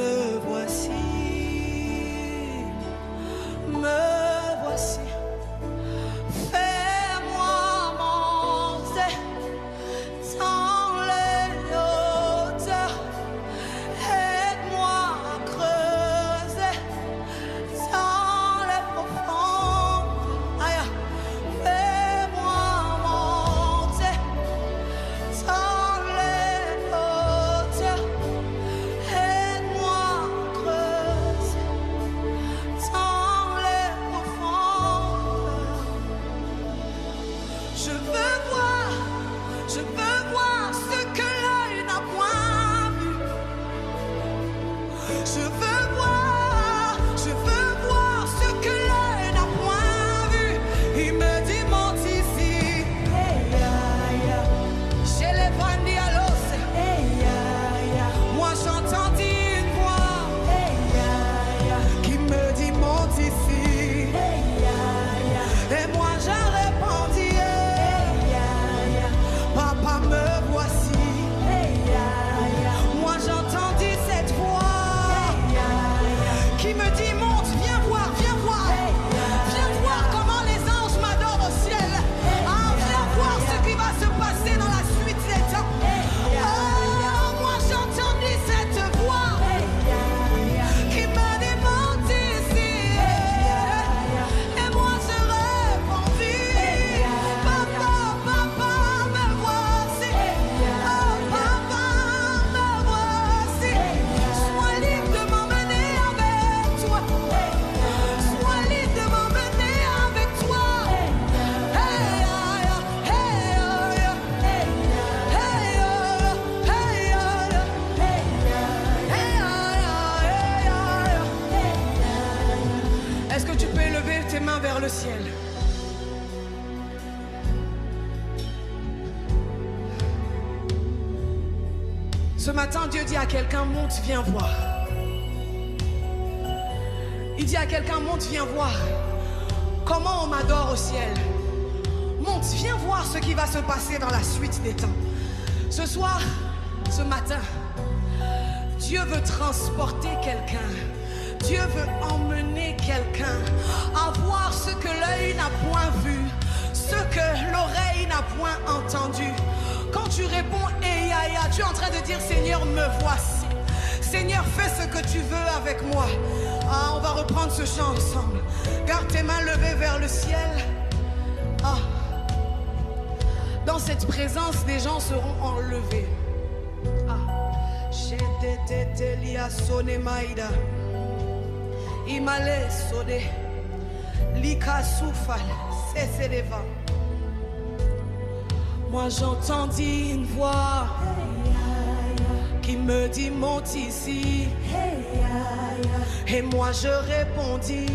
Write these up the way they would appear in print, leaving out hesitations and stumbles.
me voici, me voici. Fais-moi monter dans les hauteurs, aide-moi à creuser dans les profondeurs. Aïe, fais-moi monter dans les hauteurs, aide-moi à creuser dans les profondeurs. Je veux voir ce que l'œil n'a point vu. Je veux voir ce que l'œil n'a point vu. Il me dit monte ici. Chez les bandialos. Moi j'entendis une voix qui me dit monte ici. Et moi j'ai répondu, papa me voici. Moi j'entendis cette voix qui me dit monte, viens voir comment les anges m'adorent au ciel. Ah, viens voir ce qui va se passer dans la suite des temps. Oh, moi j'entendis cette voix qui me dit monte ici. Et moi je répondis, papa me voici. Oh papa me voici. Sois libre de m'emmener avec toi. Sois libre de m'emmener avec toi. Hey, est-ce que tu peux élever tes mains vers le ciel? Ce matin, Dieu dit à quelqu'un, monte, viens voir. Il dit à quelqu'un, monte, viens voir comment on m'adore au ciel. Monte, viens voir ce qui va se passer dans la suite des temps. Ce soir, ce matin, Dieu veut transporter quelqu'un. Dieu veut emmener quelqu'un à voir ce que l'œil n'a point vu, ce que l'oreille n'a point entendu. Quand tu réponds Eyaya, tu es en train de dire Seigneur, me voici. Seigneur, fais ce que tu veux avec moi. Ah, on va reprendre ce chant ensemble. Garde tes mains levées vers le ciel. Ah. Dans cette présence, des gens seront enlevés. Ah. Imale sode, lika soufal, cessez les vents. Moi j'entendis une voix qui me dit monte ici. Et moi je répondis,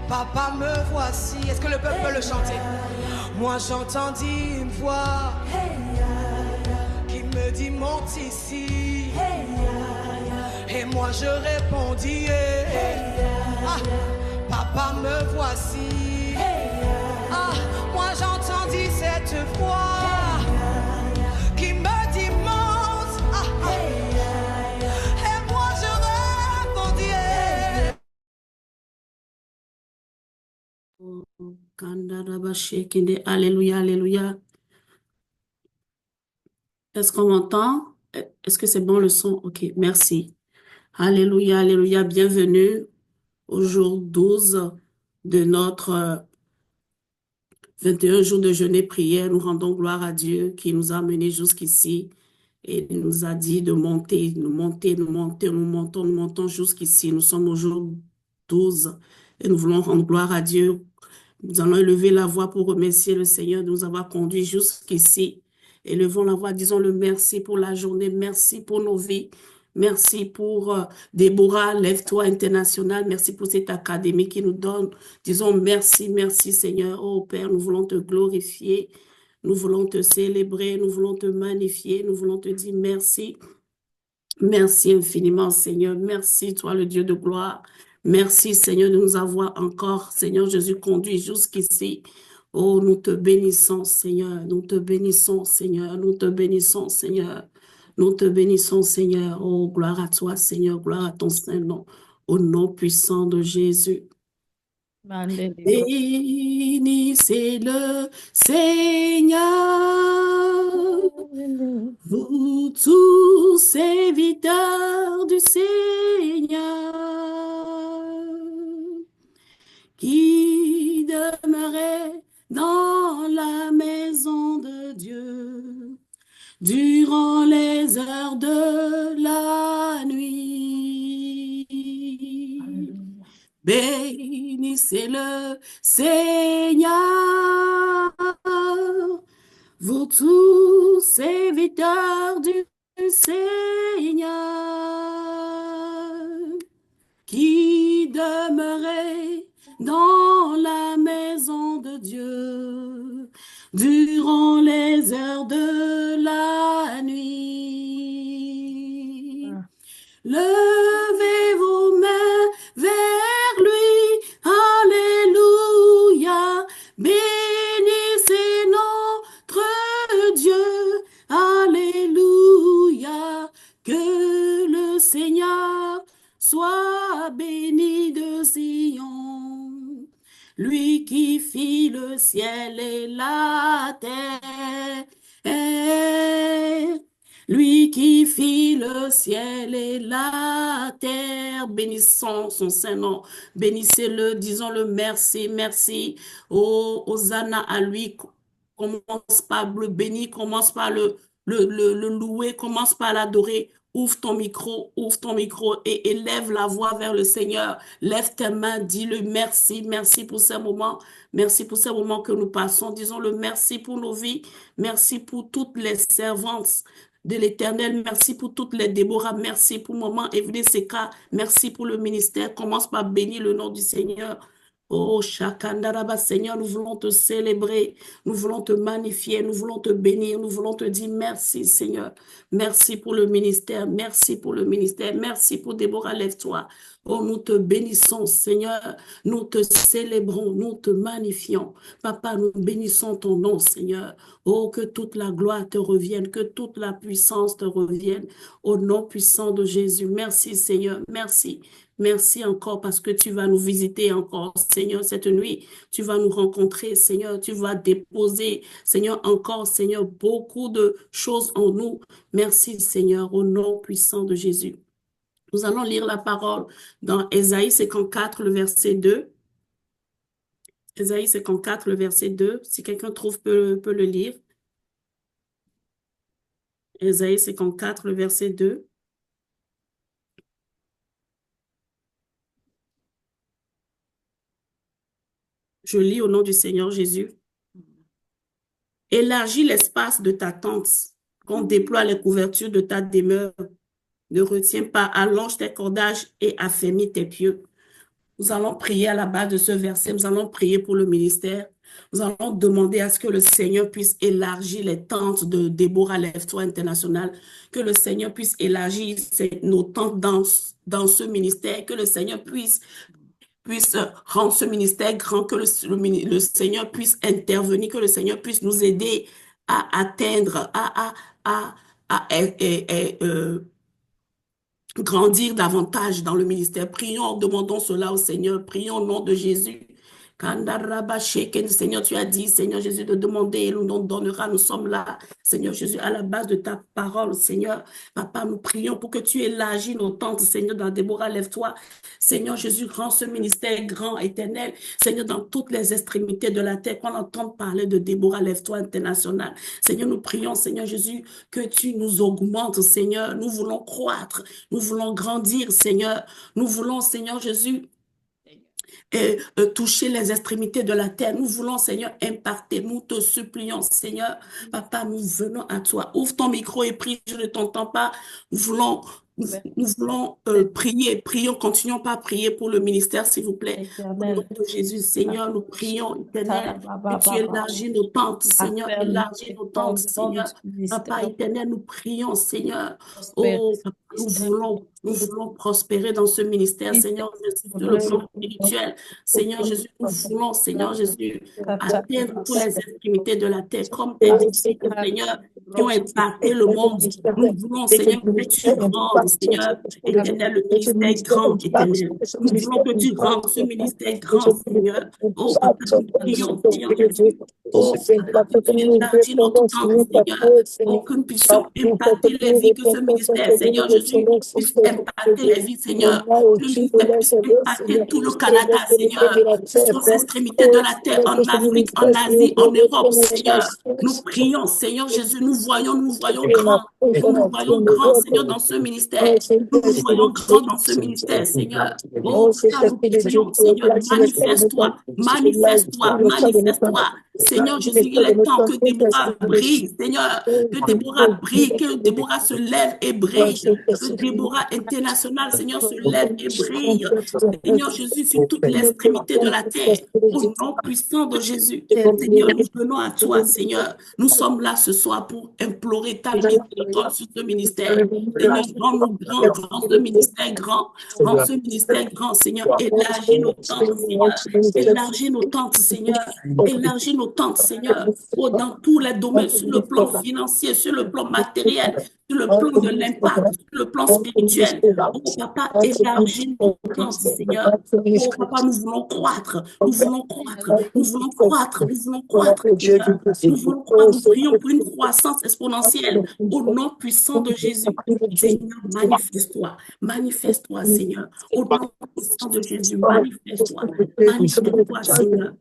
papa me voici. Est-ce que le peuple peut le chanter? Moi j'entendis une voix qui me dit monte ici. Et moi je répondis, papa me voici. Ah, moi j'entendis cette voix qui me dit monte. Et moi je répondis. Alléluia, alléluia. Est-ce qu'on m'entend? Est-ce que c'est bon le son? Ok, merci. Alléluia, alléluia. Bienvenue au jour 12 de notre 21 jours de jeûne et prière. Nous rendons gloire à Dieu qui nous a menés jusqu'ici et nous a dit de monter, nous montons jusqu'ici. Nous sommes au jour 12 et nous voulons rendre gloire à Dieu. Nous allons élever la voix pour remercier le Seigneur de nous avoir conduits jusqu'ici. Élevons la voix, disons-le merci pour la journée, merci pour nos vies. Merci pour Déborah, Lève-toi International. Merci pour cette académie qui nous donne. Disons merci, merci Seigneur. Oh Père, nous voulons te glorifier. Nous voulons te célébrer. Nous voulons te magnifier. Nous voulons te dire merci. Merci infiniment Seigneur. Merci toi le Dieu de gloire. Merci Seigneur de nous avoir encore, Seigneur Jésus, conduit jusqu'ici. Oh, nous te bénissons Seigneur. Nous te bénissons Seigneur. Nous te bénissons Seigneur. Nous te bénissons, Seigneur. Oh, gloire à toi, Seigneur. Gloire à ton Saint-Nom. Au nom puissant de Jésus. Mandelibo. Bénissez le Seigneur, vous tous serviteurs du Seigneur, qui demeurez dans la maison de Dieu durant les heures de la nuit. Bénissez le Seigneur, vous tous serviteurs du Seigneur, qui demeurez dans la maison de Dieu durant les heures de la nuit. Levez vos mains vers lui, alléluia, bénissez notre Dieu, alléluia, que le Seigneur soit béni de Sion, lui qui fit le ciel et la terre. Lui qui fit le ciel et la terre, bénissons son Saint-Nom, bénissez-le, disons-le merci, merci. Oh, Hosanna à lui, commence par le bénir, commence par le louer, commence par l'adorer. Ouvre ton micro et élève la voix vers le Seigneur. Lève tes mains, dis-le merci, merci pour ces moments, merci pour ces moments que nous passons. Disons-le merci pour nos vies, merci pour toutes les servantes de l'Éternel. Merci pour toutes les Déborah. Merci pour Maman Evelyne Seka. Merci pour le ministère. Commence par bénir le nom du Seigneur. Oh, Shakandaraba, Seigneur, nous voulons te célébrer, nous voulons te magnifier, nous voulons te bénir, nous voulons te dire merci, Seigneur. Merci pour le ministère, merci pour le ministère, merci pour Déborah, lève-toi. Oh, nous te bénissons, Seigneur, nous te célébrons, nous te magnifions. Papa, nous bénissons ton nom, Seigneur. Oh, que toute la gloire te revienne, que toute la puissance te revienne, au nom puissant de Jésus. Merci, Seigneur, merci. Merci encore parce que tu vas nous visiter encore, Seigneur, cette nuit. Tu vas nous rencontrer, Seigneur. Tu vas déposer, Seigneur, encore, Seigneur, beaucoup de choses en nous. Merci, Seigneur, au nom puissant de Jésus. Nous allons lire la parole dans Ésaïe 54, le verset 2. Ésaïe 54, le verset 2. Si quelqu'un trouve, peut le lire. Ésaïe 54, le verset 2. Je lis au nom du Seigneur Jésus. Élargis l'espace de ta tente, qu'on déploie les couvertures de ta demeure. Ne retiens pas, allonge tes cordages et affermis tes pieux. Nous allons prier à la base de ce verset, nous allons prier pour le ministère. Nous allons demander à ce que le Seigneur puisse élargir les tentes de Déborah Lève-toi International, que le Seigneur puisse élargir nos tentes dans ce ministère, que le Seigneur puisse rendre ce ministère grand, que le Seigneur puisse intervenir, que le Seigneur puisse nous aider à atteindre, grandir davantage dans le ministère. Prions, demandons cela au Seigneur, prions au nom de Jésus. Seigneur, tu as dit, Seigneur Jésus, de demander et nous donnera. Nous sommes là, Seigneur Jésus, à la base de ta parole, Seigneur. Papa, nous prions pour que tu élargis nos tentes, Seigneur, dans Déborah, lève-toi. Seigneur Jésus, rends ce ministère grand, éternel. Seigneur, dans toutes les extrémités de la terre, qu'on entende parler de Déborah, lève-toi International. Seigneur, nous prions, Seigneur Jésus, que tu nous augmentes, Seigneur. Nous voulons croître, nous voulons grandir, Seigneur. Nous voulons, Seigneur Jésus, toucher les extrémités de la terre. Nous voulons, Seigneur, imparter. Nous te supplions, Seigneur. Papa, nous venons à toi. Ouvre ton micro et prie, je ne t'entends pas. Nous voulons Nous voulons prions, continuons par prier pour le ministère, s'il vous plaît. Au nom de Jésus, Seigneur, nous prions, éternel, que tu élargis nos tentes, Seigneur, élargis nos tentes, Seigneur. Papa éternel, nous prions, Seigneur. Oh, Papa, nous voulons prospérer dans ce ministère, Seigneur, sur le plan spirituel. Seigneur Jésus, nous voulons, Seigneur Jésus, atteindre toutes les extrémités de la terre, comme tes disciples, Seigneur, qui ont impacté le monde. Nous voulons, Seigneur, que tu rendes, Seigneur, éternel, le ministère grand, éternel. Nous voulons que tu rendes ce ministère grand, Seigneur. Oh, Papa, nous prions, Seigneur Jésus. Oh, Papa, que tu élargis notre temps, Seigneur. Oh, que nous puissions impacter les vies, que ce ministère, Seigneur Jésus, puisse impacter les vies, Seigneur. Que le ministère puisse impacter tout le Canada, Seigneur. Aux extrémités de la terre, en Afrique, en Asie, en Europe, Seigneur. Nous prions, Seigneur Jésus, nous voyons grand. Nous voyons grand, Seigneur, dans ce ministère. Nous voyons grand dans ce ministère, Seigneur. Oh, Papa, nous prions, Seigneur, manifeste-toi, manifeste-toi, manifeste-toi. Seigneur Jésus, il est temps que Déborah brille, Seigneur, que Déborah brille, que Déborah se lève et brille, que Déborah internationale, Seigneur, se lève et brille. Seigneur Jésus, sur toute l'extrémité de la terre, au nom puissant de Jésus. Seigneur, nous venons à toi, Seigneur. Nous sommes là ce soir pour implorer ta miséricorde sur ce ministère. Seigneur, rends-nous grands, rends ce ministère grand, rends ce ministère grand, Seigneur. Élargis nos tentes, Seigneur. Élargis nos tentes, Seigneur. Élargis nos tentes, Seigneur. Oh, dans tous les domaines, sur le plan financier, sur le plan matériel, sur le plan de l'impact, sur le plan spirituel. Oh, Papa, élargis nos tentes, Seigneur. Oh, Papa, nous voulons croître, nous voulons croître, nous voulons croître, nous voulons croître, Seigneur. Nous voulons croître, nous prions pour une croissance exponentielle au nom puissant de Jésus. Seigneur, manifeste-toi, manifeste-toi, Seigneur. Au nom puissant de Jésus, manifeste-toi, manifeste-toi, Seigneur.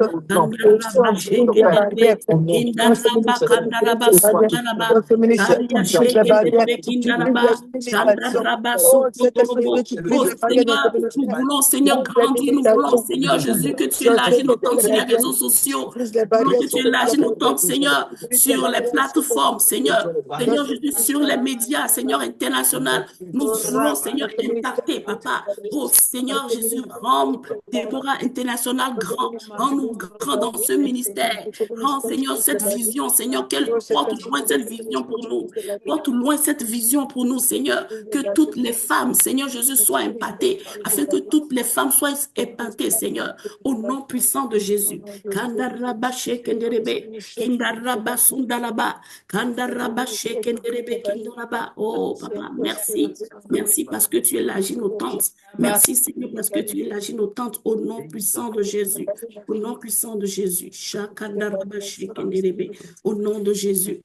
Nous voulons, Seigneur, grandir, nous voulons, Seigneur Jésus, que tu élargis nos temps sur les réseaux sociaux, nous voulons que tu élargis nos temps, Seigneur, sur les plateformes, Seigneur, Seigneur Jésus, sur les médias, Seigneur international. Nous voulons, Seigneur, impacter, Papa. Oh, Seigneur Jésus, rends Déborah international grand, rends-nous grand dans ce ministère. Rends, Seigneur, cette vision, Seigneur, qu'elle porte loin cette vision pour nous. Porte loin cette vision pour nous, Seigneur. Que toutes les femmes, Seigneur Jésus, soient impactées, afin que toutes les femmes soient impactées, Seigneur, au nom puissant de Jésus. Kandaraba shekenderebe, kindaraba sundalaba, kandaraba shekenderebe, kindaraba. Oh, Papa, merci. Merci parce que tu élargis nos tentes. Merci, Seigneur, parce que tu élargis nos tentes au nom puissant de Jésus. Au nom puissant de Jésus. Shakandaraba shekenderebe, au nom de Jésus.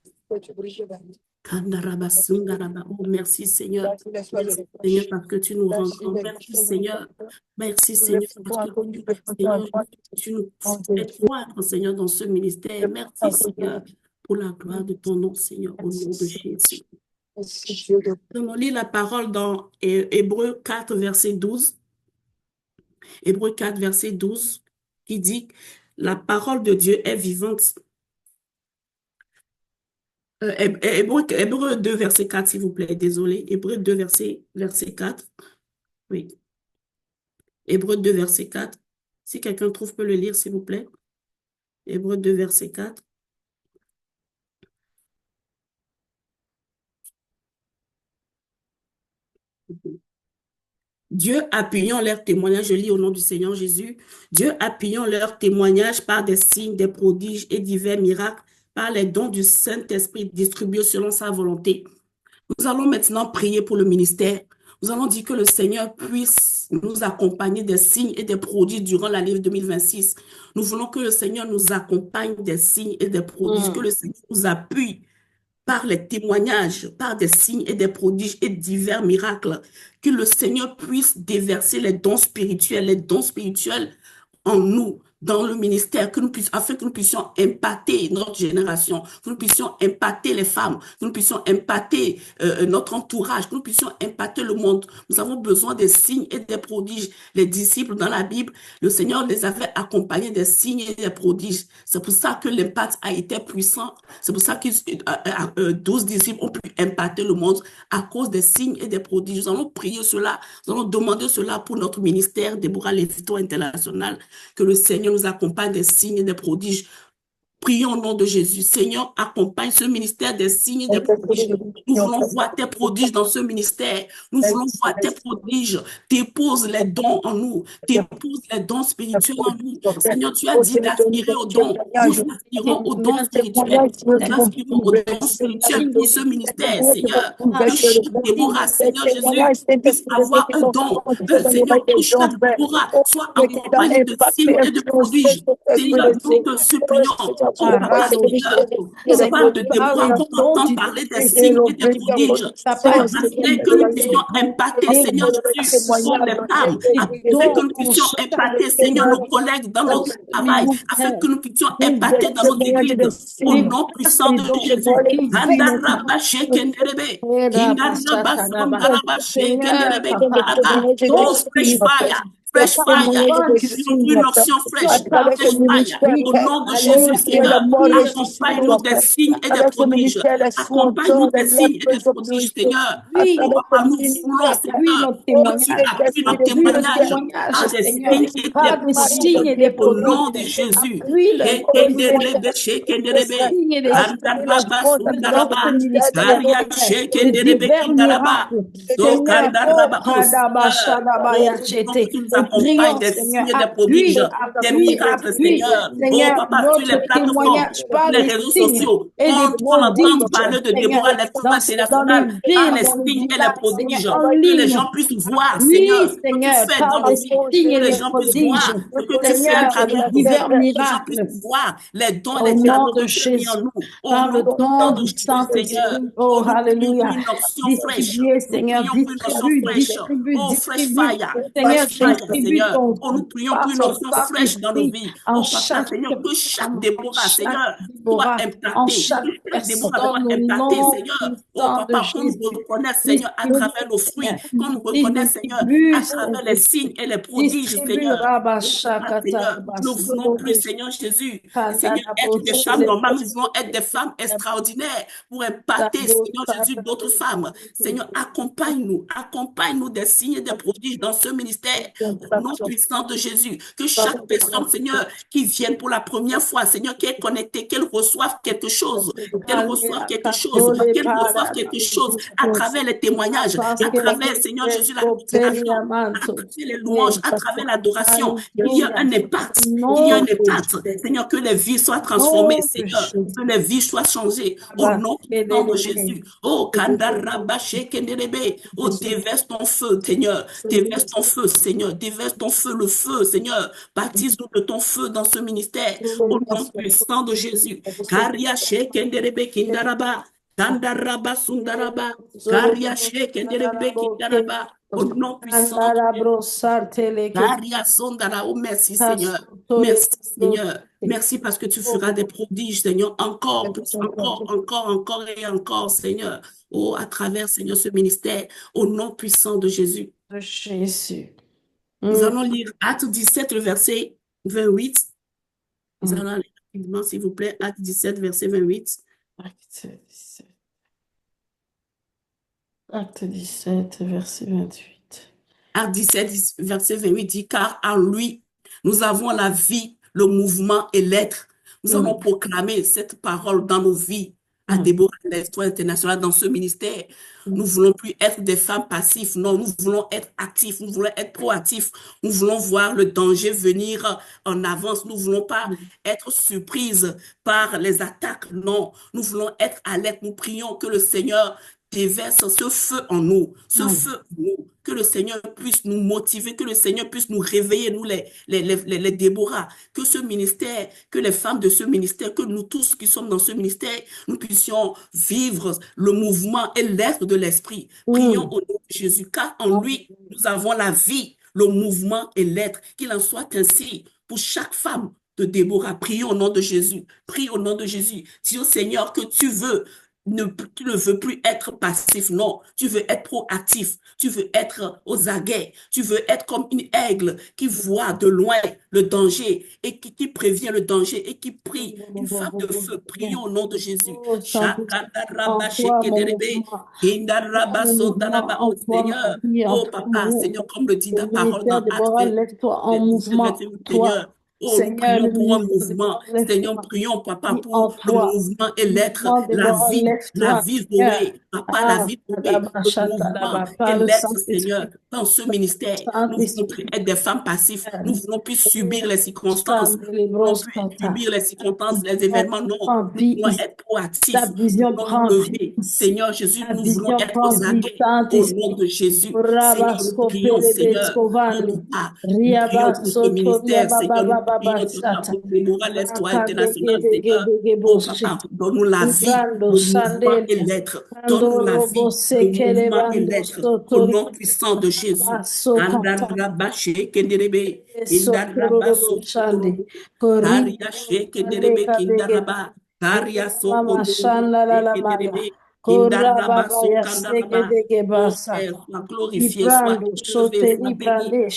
Kandaraba sundaraba. Oh, merci, Seigneur. Merci, Seigneur, parce que tu nous rends grand. Merci, Seigneur. Merci, Seigneur, parce que tu nous fais croître, Seigneur, dans ce ministère. Merci, Seigneur, pour la gloire de ton nom, Seigneur, au nom de Jésus. On lit la parole dans Hébreux 4, verset 12. Hébreux 4, verset 12, qui dit « La parole de Dieu est vivante. » Hébreux 2, verset 4, s'il vous plaît. Désolé. Hébreux 2, verset 4. Oui. Hébreux 2, verset 4. Si quelqu'un trouve, peut le lire, s'il vous plaît. Hébreux 2, verset 4. Dieu appuyant leur témoignage, je lis au nom du Seigneur Jésus, Dieu appuyant leur témoignage par des signes, des prodiges et divers miracles, par les dons du Saint-Esprit distribués selon sa volonté. Nous allons maintenant prier pour le ministère. Nous allons dire que le Seigneur puisse nous accompagner des signes et des prodiges durant l'année 2026. Nous voulons que le Seigneur nous accompagne des signes et des prodiges, que le Seigneur nous appuie par les témoignages, par des signes et des prodiges et divers miracles, que le Seigneur puisse déverser les dons spirituels en nous, dans le ministère, afin que nous puissions impacter notre génération, que nous puissions impacter les femmes, que nous puissions impacter notre entourage, que nous puissions impacter le monde. Nous avons besoin des signes et des prodiges. Les disciples dans la Bible, le Seigneur les avait accompagnés des signes et des prodiges. C'est pour ça que l'impact a été puissant. C'est pour ça que 12 disciples ont pu impacter le monde à cause des signes et des prodiges. Nous allons prier cela, nous allons demander cela pour notre ministère, Déborah Lévito International, que le Seigneur nous accompagne des signes et des prodiges. Prions au nom de Jésus. Seigneur, accompagne ce ministère des signes et des prodiges. Nous voulons voir tes prodiges dans ce ministère. Nous voulons voir tes prodiges. Dépose les dons en nous. Dépose les dons spirituels en nous. Seigneur, tu as dit d'aspirer aux dons. Nous aspirons aux dons spirituels. Nous aspirons aux dons spirituels pour ce ministère, Seigneur. Que chaque Déborah, Seigneur Jésus, puisse avoir un don. Seigneur, que chaque Déborah soit accompagné de signes et de prodiges. Seigneur, nous te supplions. On parle de Déborah, qu'on entend parler des signes et des prodiges. Seigneur, afin que nous puissions impacter, Seigneur Jésus, comme les femmes, afin que nous puissions impacter, Seigneur, nos collègues dans notre travail, afin que nous puissions impacter dans nos églises, au nom puissant de Jésus. Oh, fresh fire. Fresh fire, une option fresh, fresh fire, au nom de Jésus, Seigneur, accompagne-nous des signes et des prodiges, accompagne-nous des signes et des prodiges, Seigneur, oh papa, nous voulons, Seigneur, oh tu appuies notre témoignage à des signes et des prodiges, au nom de Jésus, accompagne des signes et des prodiges, des miracles, Seigneur. Oh, papa, sur les plateformes, sur les réseaux sociaux, on entend parler de Déborah Lévito International, les signes et les prodiges, que les gens puissent voir, Seigneur, ce que tu fais dans nos vies, que les gens puissent voir ce que tu fais à travers divers miracles, que les gens puissent voir les dons et les cadeaux que tu as mis en nous. Au nom de Jésus, Seigneur, oh, alléluia, une option fraîche, Seigneur, oh, fresh fire, Seigneur, oh, nous prions pour une option fraîche dans nos vies. Oh, Papa, Seigneur, que chaque Déborah, Seigneur, soit impacté. Chaque Déborah soit impacté, Seigneur. Oh, Papa, qu'on nous reconnaisse, Seigneur, à travers nos fruits. Qu'on nous reconnaisse, Seigneur, à travers les signes et les prodiges, Seigneur. Seigneur, nous voulons plus, Seigneur Jésus, Seigneur, être des femmes normales. Nous voulons être des femmes extraordinaires pour impacter, Seigneur Jésus, d'autres femmes. Seigneur, accompagne-nous des signes et des prodiges dans ce ministère, au nom puissant de Jésus. Que chaque personne, Seigneur, qui vienne pour la première fois, Seigneur, qui est connectée, qu'elle reçoive quelque chose, qu'elle reçoive quelque chose à travers les témoignages, à travers, Seigneur Jésus, la consécration, à travers les louanges, à travers l'adoration. Il y a un impact, Seigneur, que les vies soient transformées, Seigneur, que les vies soient changées, au nom puissant de Jésus. Oh, Kandarabashe Kenderebe, oh, déverse ton feu, Seigneur, déverse ton feu, Seigneur, déverse ton feu, le feu, Seigneur, baptise-nous de ton feu dans ce ministère, au nom puissant de Jésus. Karia Shekenderebe Kindaraba, Kandaraba Sundaraba, Karia Shekenderebe Kindaraba, au nom puissant de Jésus. Karia Sondara, oh merci Seigneur, merci Seigneur. Merci parce que tu feras des prodiges, Seigneur, encore et encore, Seigneur. Oh, à travers, Seigneur, ce ministère, au nom puissant de Jésus. Jésus. Nous allons lire Acte 17, le verset 28. Nous allons lire rapidement, s'il vous plaît, Acte 17, verset 28. Acte 17, verset 28. Acte 17, verset 28 dit, car en lui, nous avons la vie, le mouvement et l'être. Nous avons proclamé cette parole dans nos vies à Déborah Lévito International, dans ce ministère. Nous voulons plus être des femmes passives, non, nous voulons être actifs, nous voulons être proactifs, nous voulons voir le danger venir en avance, nous voulons pas être surprises par les attaques, non, nous voulons être alertes, nous prions que le Seigneur déverse ce feu en nous, ce feu en nous, que le Seigneur puisse nous motiver, que le Seigneur puisse nous réveiller, nous les Déborah, que ce ministère, que les femmes de ce ministère, que nous tous qui sommes dans ce ministère, nous puissions vivre le mouvement et l'être de l'esprit. Prions au nom de Jésus, car en lui, nous avons la vie, le mouvement et l'être, qu'il en soit ainsi pour chaque femme de Déborah. Prions au nom de Jésus. Prie au nom de Jésus. Dis au Seigneur que tu ne veux plus être passif. Non, tu veux être proactif. Tu veux être aux aguets. Tu veux être comme une aigle qui voit de loin le danger et qui prévient le danger et qui prie. Une femme de feu. Prions au nom de Jésus. Oh, Saint-Esprit, Shakadaraba envoie mon shekedelebe, mouvement. kindaraba Mon mouvement, sondaraba. Oh envoie ma Seigneur, vie, oh envoie Papa, Seigneur, comme le dit le ta parole ministère dans de Actes Bora, lève-toi en 17, mouvement. 28, Toi, Seigneur. Oh, nous Seigneur, prions le pour un ministère de mouvement. Bora, Seigneur, lève-toi. prions, Papa, Dis pour en le toi. mouvement et l'être, Mouvement de Bora, la lève-toi, vie Seigneur. dorée. Papa, la Ah, vie dorée, Kadaba, le mouvement Shatalaba, et par le l'être, Seigneur, Saint-Esprit, dans ce par le ministère. Nous voulons plus Saint-Esprit. être des femmes passives. Nous voulons plus subir les circonstances. Nous voulons plus subir les circonstances, les événements. Non, Prends nous vie voulons ici. être Ta proactifs. Nous vision voulons nous prend vie lever. ici. Seigneur Jésus, Ta nous voulons vision être prend aux vie, aguets. Au nom Saint-Esprit. de Jésus. Seigneur, nous Rabasko prions, Seigneur. Oh, Pelebeskovandi. Papa, nous prions pour ce Riabaso Toria ministère, Baba Seigneur. Nous Baba prions, Papa, Basata. pour Déborah, Lève-toi Rakadege international, Dege Seigneur. Dege Oh, Papa, Bosita. donne-nous la vie, Librando le mouvement et Sandele. l'être. Donne-nous Kando la Robo vie, le Sekele mouvement et Bando l'être. Au Sotori. nom puissant de Jésus. Rabaso Kata. Kandaraba shekenderebe, kindaraba Sotororo Shande. sokondorobo, Kori karia Sande shekenderebe, Kadege. kindaraba, karia Mama sokondorobo, Shanda la Manda. shekenderebe, Kora kindaraba Baba Yasege sokandaraba. Dege Oh Père, Basata. sois glorifié, sois Librando élevé, sote sois béni.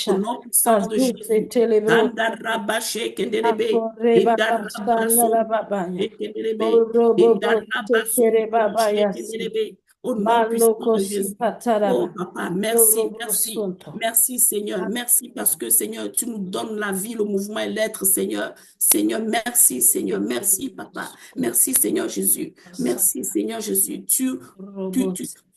Au librandesha. nom puissant de Kazute Jésus. telebro. Kandaraba shekenderebe, Akore baba kindaraba shanda la babaya. shekenderebe, Koro bobo kindaraba tekere sokondorobo, baba yasi. shekenderebe. Au nom Mando puissant de kosi Jésus. Oh, pataraba. papa, merci, Yorobo merci. sunto. Merci, Seigneur. Merci parce que, Seigneur, tu nous donnes la vie, le mouvement et l'être, Seigneur. Seigneur, merci, Seigneur. Merci, papa. Merci, Seigneur Jésus. Merci, Seigneur Jésus. Tu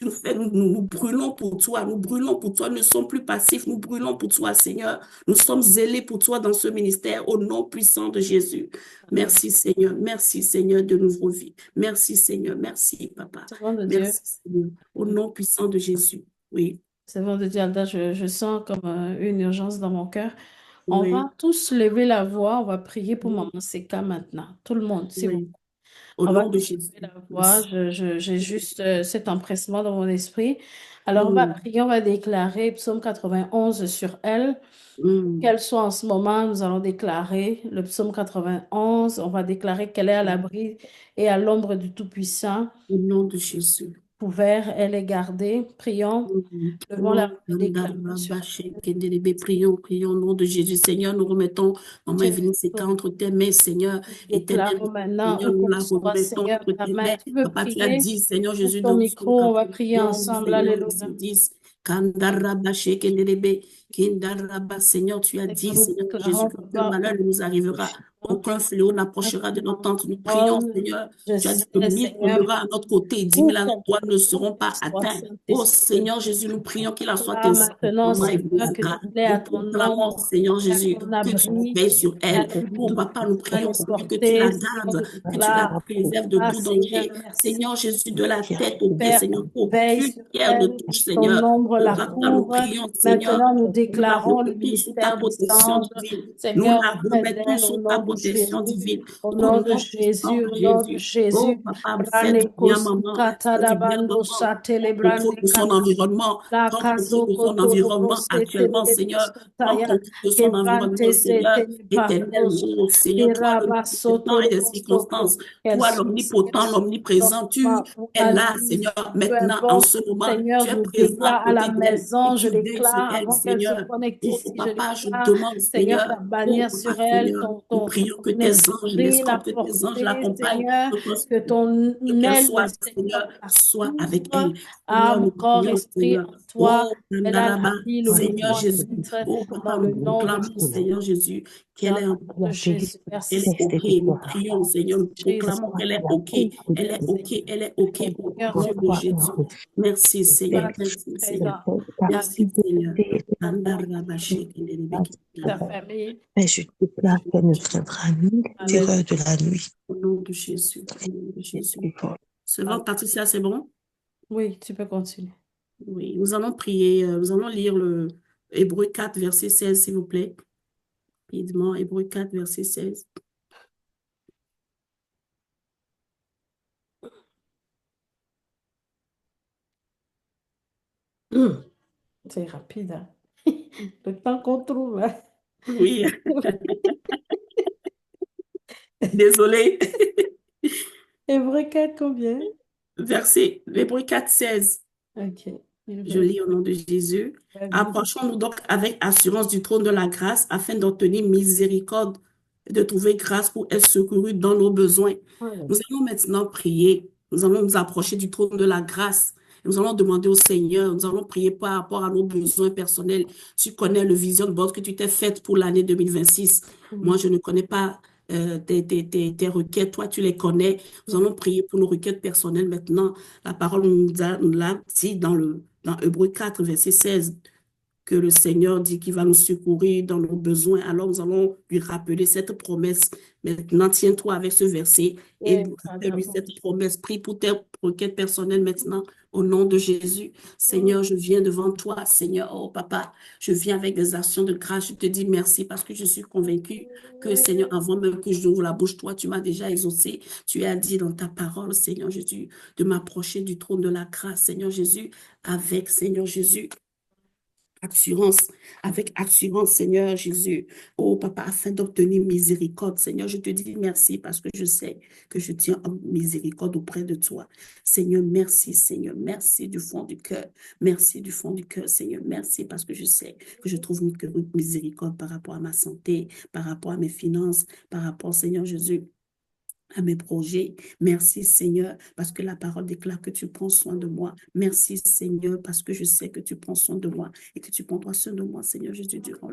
nous fais, nous brûlons pour toi. Nous brûlons pour toi. Nous ne sommes plus passifs. Nous brûlons pour toi, Seigneur. Nous sommes zélés pour toi dans ce ministère au nom puissant de Jésus. Merci, Seigneur. Merci, Seigneur, de nouveau vie. Merci, Seigneur. Merci, papa. Servant de Dieu. Merci, Seigneur. Au nom puissant de Jésus. Oui. Servant de Dieu, Alda, je sens comme une urgence dans mon cœur. On Oui. va tous lever la voix. On va prier pour Oui. Maman Seka maintenant. Tout le monde, s'il vous plaît. Oui. Au On va nom de tous Jésus. lever la voix. J'ai juste cet empressement dans mon esprit. Alors, on va Mm. prier, on va déclarer Psaume 91 sur elle. Mm. Qu'elle soit en ce moment, nous allons déclarer le psaume 91. On va déclarer qu'elle est à l'abri et à l'ombre du Tout-Puissant. Au nom de Jésus. Couvert, elle est gardée. Prions. Mm. Levons la Oh, voix et déclarons sur prions, prions au nom de Jésus. Seigneur, nous remettons Maman elle. Evelyne Seka entre tes mains, Seigneur, éternel. Déclarons maintenant Seigneur, où nous qu'on la soit, remettons Seigneur, entre ta tes main. mains. Tu veux Papa, tu as prier? dit, Seigneur Ouvre Jésus, ton dans Psaume micro, on va prier 91, ensemble. Seigneur, Alléluia. verset 10. Kandaraba shekenderebe, kindaraba. Seigneur, tu as dit, Seigneur, nous Seigneur Jésus, déclarons que qu'aucun malheur ne nous arrivera, aucun fléau n'approchera de notre tente. Nous prions, parole. Seigneur. Je Tu as dit que sais, 1000 Seigneur, tombera à notre côté, 10 000 où à notre qu'on droite ne où seront qu'on pas soit, atteints. Oh Saint-Esprit. Seigneur Jésus, nous prions qu'il en soit Là, ainsi. maintenant, Maman Evelyne Seigneur, que Seka. tu l'aies Nous à ton proclamons, ombre, Seigneur à Jésus, ton que tu abri, veilles sur à elle. l'abri du Oh Papa, nous Tout-Puissant, prions, les Seigneur, que tu porter. la Seigneur, gardes, je que tu la déclare. préserves de Ah, tout Seigneur, danger. merci. Seigneur Jésus, de la tête aux pieds, Père, Seigneur, veille qu'aucune sur pierre ne elle, touche, ton Seigneur. ombre Oh la Papa, nous couvre. prions, Seigneur. Maintenant, nous Nous la déclarons le remettons sous ta ministère des protection anges. divine. Nous Seigneur, la auprès remettons d'elle, au sous ta nom de protection Jésus, divine. au Au nom de nom puissant Jésus, de au nom de Jésus. Oh, Jésus. papa, fais du Raneko bien, maman. sukata Fais da du bien, bando maman. satele Prends contrôle brande de son kata. environnement. La Prends contrôle kazo de son koto robo environnement setele actuellement, de Seigneur. Prends beskataya. contrôle de son Kebrante environnement, Seigneur. setele Éternel, pandosh. oh Seigneur, toi, le Kiraba maître des soto temps et des robo soko. circonstances. Qu'elle Toi, soit, Seigneur, l'omnipotent, sur ton l'omniprésent, tu pour es la là, nuit, Seigneur, peu maintenant, en importe. ce moment. Seigneur, Tu es je présent à déclare à la côté d'elle et maison, je tu veilles sur déclare elle, avant qu'elle se Seigneur. connecte Oh, ici, je papa, je déclare, demande, Seigneur, Seigneur. ta Oh, bannière sur papa, elle, Seigneur. Nous ton prions que tes anges esprit la l'escortent, que tes anges portée, l'accompagnent, Seigneur, que ton qu'elle aile, soit, Seigneur, Seigneur, la soit avec couvre, elle. Seigneur, âme, nous corps, prions, esprit Seigneur. en toi. Oh, Elle Nandaraba, accomplit le Seigneur mouvement Jésus. et titre Oh, dans papa, le nous nom de proclamons, Jésus. Seigneur Jésus, qu'elle Dans est le en nom de Jésus. Merci, elle est OK. Seigneur. Nous prions, Seigneur. Nous Jésus. proclamons qu'elle est OK. Elle est OK. Seigneur. Elle est OK. Au Seigneur, nom tu de Jésus. Merci, Seigneur. sois Merci, Seigneur. présent Merci, avec Seigneur. ta famille. Mais je déclare qu'elle ne craindra ni la Alléluia. terreur de la nuit. Au nom de Jésus. Au nom de Jésus. Seulement, Patricia, c'est bon? Oui, tu peux continuer. Oui. Nous allons prier. Nous allons lire le Hébreu 4, verset 16, s'il vous plaît. Rapidement, Hébreu 4, verset 16. C'est rapide, hein? Le temps qu'on trouve, hein? Oui, désolé. Hébreux 4, combien? Verset, Hébreux 4, 16. Ok. Je lis au nom de Jésus. Vas-y. Approchons-nous donc avec assurance du trône de la grâce afin d'obtenir miséricorde et de trouver grâce pour être secourus dans nos besoins. Voilà. Nous allons maintenant prier. Nous allons nous approcher du trône de la grâce. Nous allons demander au Seigneur, nous allons prier par rapport à nos besoins personnels. Tu connais le vision de board que tu t'es faite pour l'année 2026. Moi, Mhm. je ne connais pas tes requêtes. Toi, tu les connais. Nous allons prier pour nos requêtes personnelles maintenant. La parole nous l'a dit dans Hébreux 4, verset 16, que le Seigneur dit qu'il va nous secourir dans nos besoins. Alors nous allons lui rappeler cette promesse. Maintenant, tiens-toi avec ce verset et Ouais, rappelle-lui cette promesse. Prie pour tes requêtes personnelles maintenant au nom de Jésus. Seigneur, je viens devant toi. Seigneur, oh papa, je viens avec des actions de grâce. Je te dis merci parce que je suis convaincue que, Seigneur, avant même que j'ouvre la bouche, toi, tu m'as déjà exaucé. Tu as dit dans ta parole, Seigneur Jésus, de m'approcher du trône de la grâce, Seigneur Jésus, avec, Seigneur Jésus, assurance, avec assurance, Seigneur Jésus. Oh, papa, afin d'obtenir miséricorde, Seigneur, je te dis merci parce que je sais que je tiens en miséricorde auprès de toi. Seigneur, merci du fond du cœur. Merci du fond du cœur, Seigneur. Merci parce que je sais que je trouve miséricorde par rapport à ma santé, par rapport à mes finances, par rapport, Seigneur Jésus, à mes projets. Merci Seigneur parce que la parole déclare que tu prends soin de moi. Merci Seigneur parce que je sais que tu prends soin de moi et que tu prendras soin de moi Seigneur Jésus durant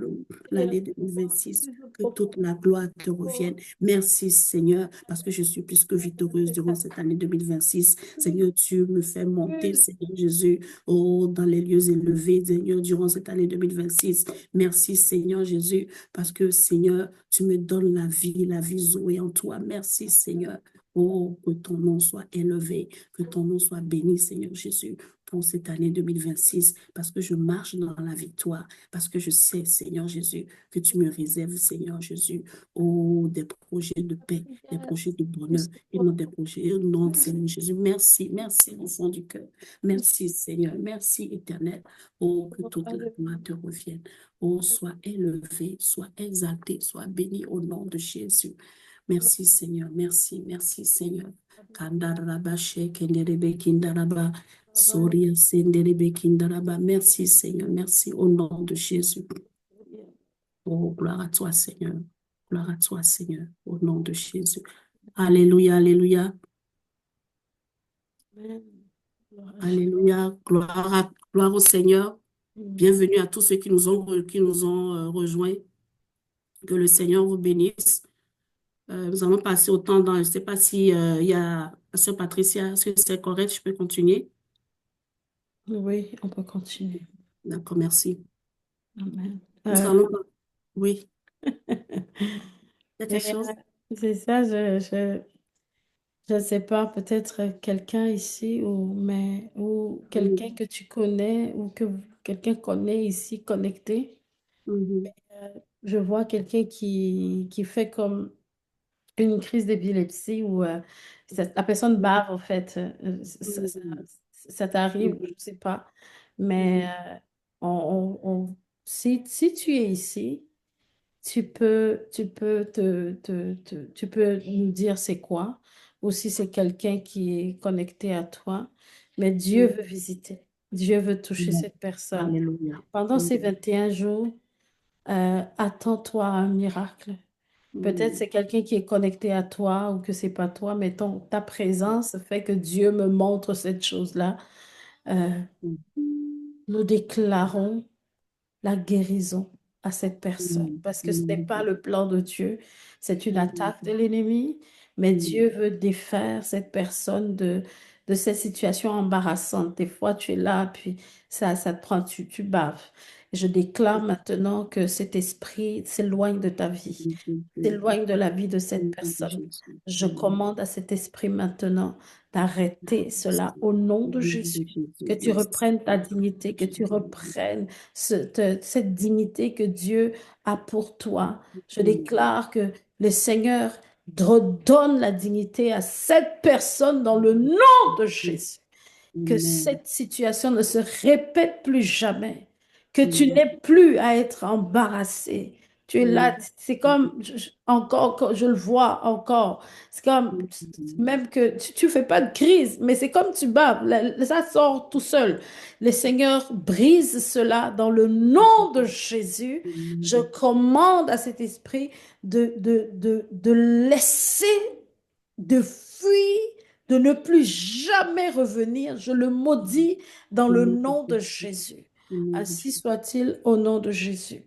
l'année 2026. Que toute la gloire te revienne. Merci Seigneur parce que je suis plus que victorieuse durant cette année 2026. Seigneur, tu me fais monter Seigneur Jésus, oh, dans les lieux élevés Seigneur durant cette année 2026. Merci Seigneur Jésus parce que Seigneur, tu me donnes la vie Zoé en toi. Merci Seigneur. Oh, que ton nom soit élevé, que ton nom soit béni, Seigneur Jésus, pour cette année 2026, parce que je marche dans la victoire, parce que je sais, Seigneur Jésus, que tu me réserves, Seigneur Jésus, oh, des projets de paix, des projets de bonheur, et non des projets, non, Seigneur Jésus. Merci, merci au fond du cœur. Merci, Seigneur. Merci, Éternel. Oh, que toute la gloire te revienne. Oh, sois élevé, sois exalté, sois béni au nom de Jésus. Merci Seigneur, merci Seigneur. Kandaraba shekenderebe kindaraba, soria senderebe kindaraba. Merci Seigneur, merci au nom de Jésus. Oh, gloire à toi Seigneur, gloire à toi Seigneur, au nom de Jésus. Alléluia, alléluia, Amen. Gloire à Jésus. alléluia, gloire au Seigneur. Bienvenue à tous ceux qui nous ont rejoints. Que le Seigneur vous bénisse. Nous allons passer au temps dans, je ne sais pas si il y a Sœur Patricia, est-ce que c'est correct, je peux continuer? Oui, on peut continuer. D'accord, merci. Amen. Nous allons, oui, il y a quelque Mais, chose? c'est ça, je ne sais pas, peut-être quelqu'un ici ou quelqu'un Mhm, que tu connais ou que quelqu'un connaît ici connecté. mhm, Je vois quelqu'un qui fait comme une crise d'épilepsie ou la personne bave en fait. mhm, Ça t'arrive, je mhm, ne sais pas. Mais mhm, si tu es ici, tu peux nous dire c'est quoi, ou si c'est quelqu'un qui est connecté à toi. Mais Dieu mhm, veut visiter, Dieu veut toucher mhm. cette personne. Alléluia. Pendant ces Mhm, 21 jours, attends-toi à un miracle. Peut-être mhm, c'est quelqu'un qui est connecté à toi ou que c'est pas toi, mais ta présence fait que Dieu me montre cette chose-là. Euh, nous déclarons la guérison à cette personne mhm, parce que ce n'est pas mhm, le plan de Dieu, c'est une attaque de mhm, l'ennemi, mais mhm, Dieu veut défaire cette personne de cette situation embarrassante. Des fois, tu es là, puis ça te prend, tu baves. Je déclare maintenant que cet esprit s'éloigne de ta vie, mhm, mhm. s'éloigne de la vie de Au cette nom de personne. Jésus. Je Mhm. commande à cet esprit maintenant d'arrêter cela au nom Au de nom de Jésus. Que Jésus. tu Merci. reprennes ta Au nom dignité, de que tu Jésus. reprennes cette dignité que Dieu a pour toi. Je Mhm. déclare que le Seigneur redonne la dignité à cette personne dans le nom de Jésus. Que Amen. cette situation ne se répète plus jamais. Que tu Amen. n'aies plus à être embarrassé. Tu es là, c'est comme, encore, je le vois encore. C'est comme, même que tu fais pas de crise, mais c'est comme tu baves, ça sort tout seul. Le Seigneur brise cela dans le nom de Jésus. Je commande à cet esprit de laisser, de fuir, de ne plus jamais revenir. Je le maudis dans le nom de Jésus. Ainsi soit-il au nom de Jésus.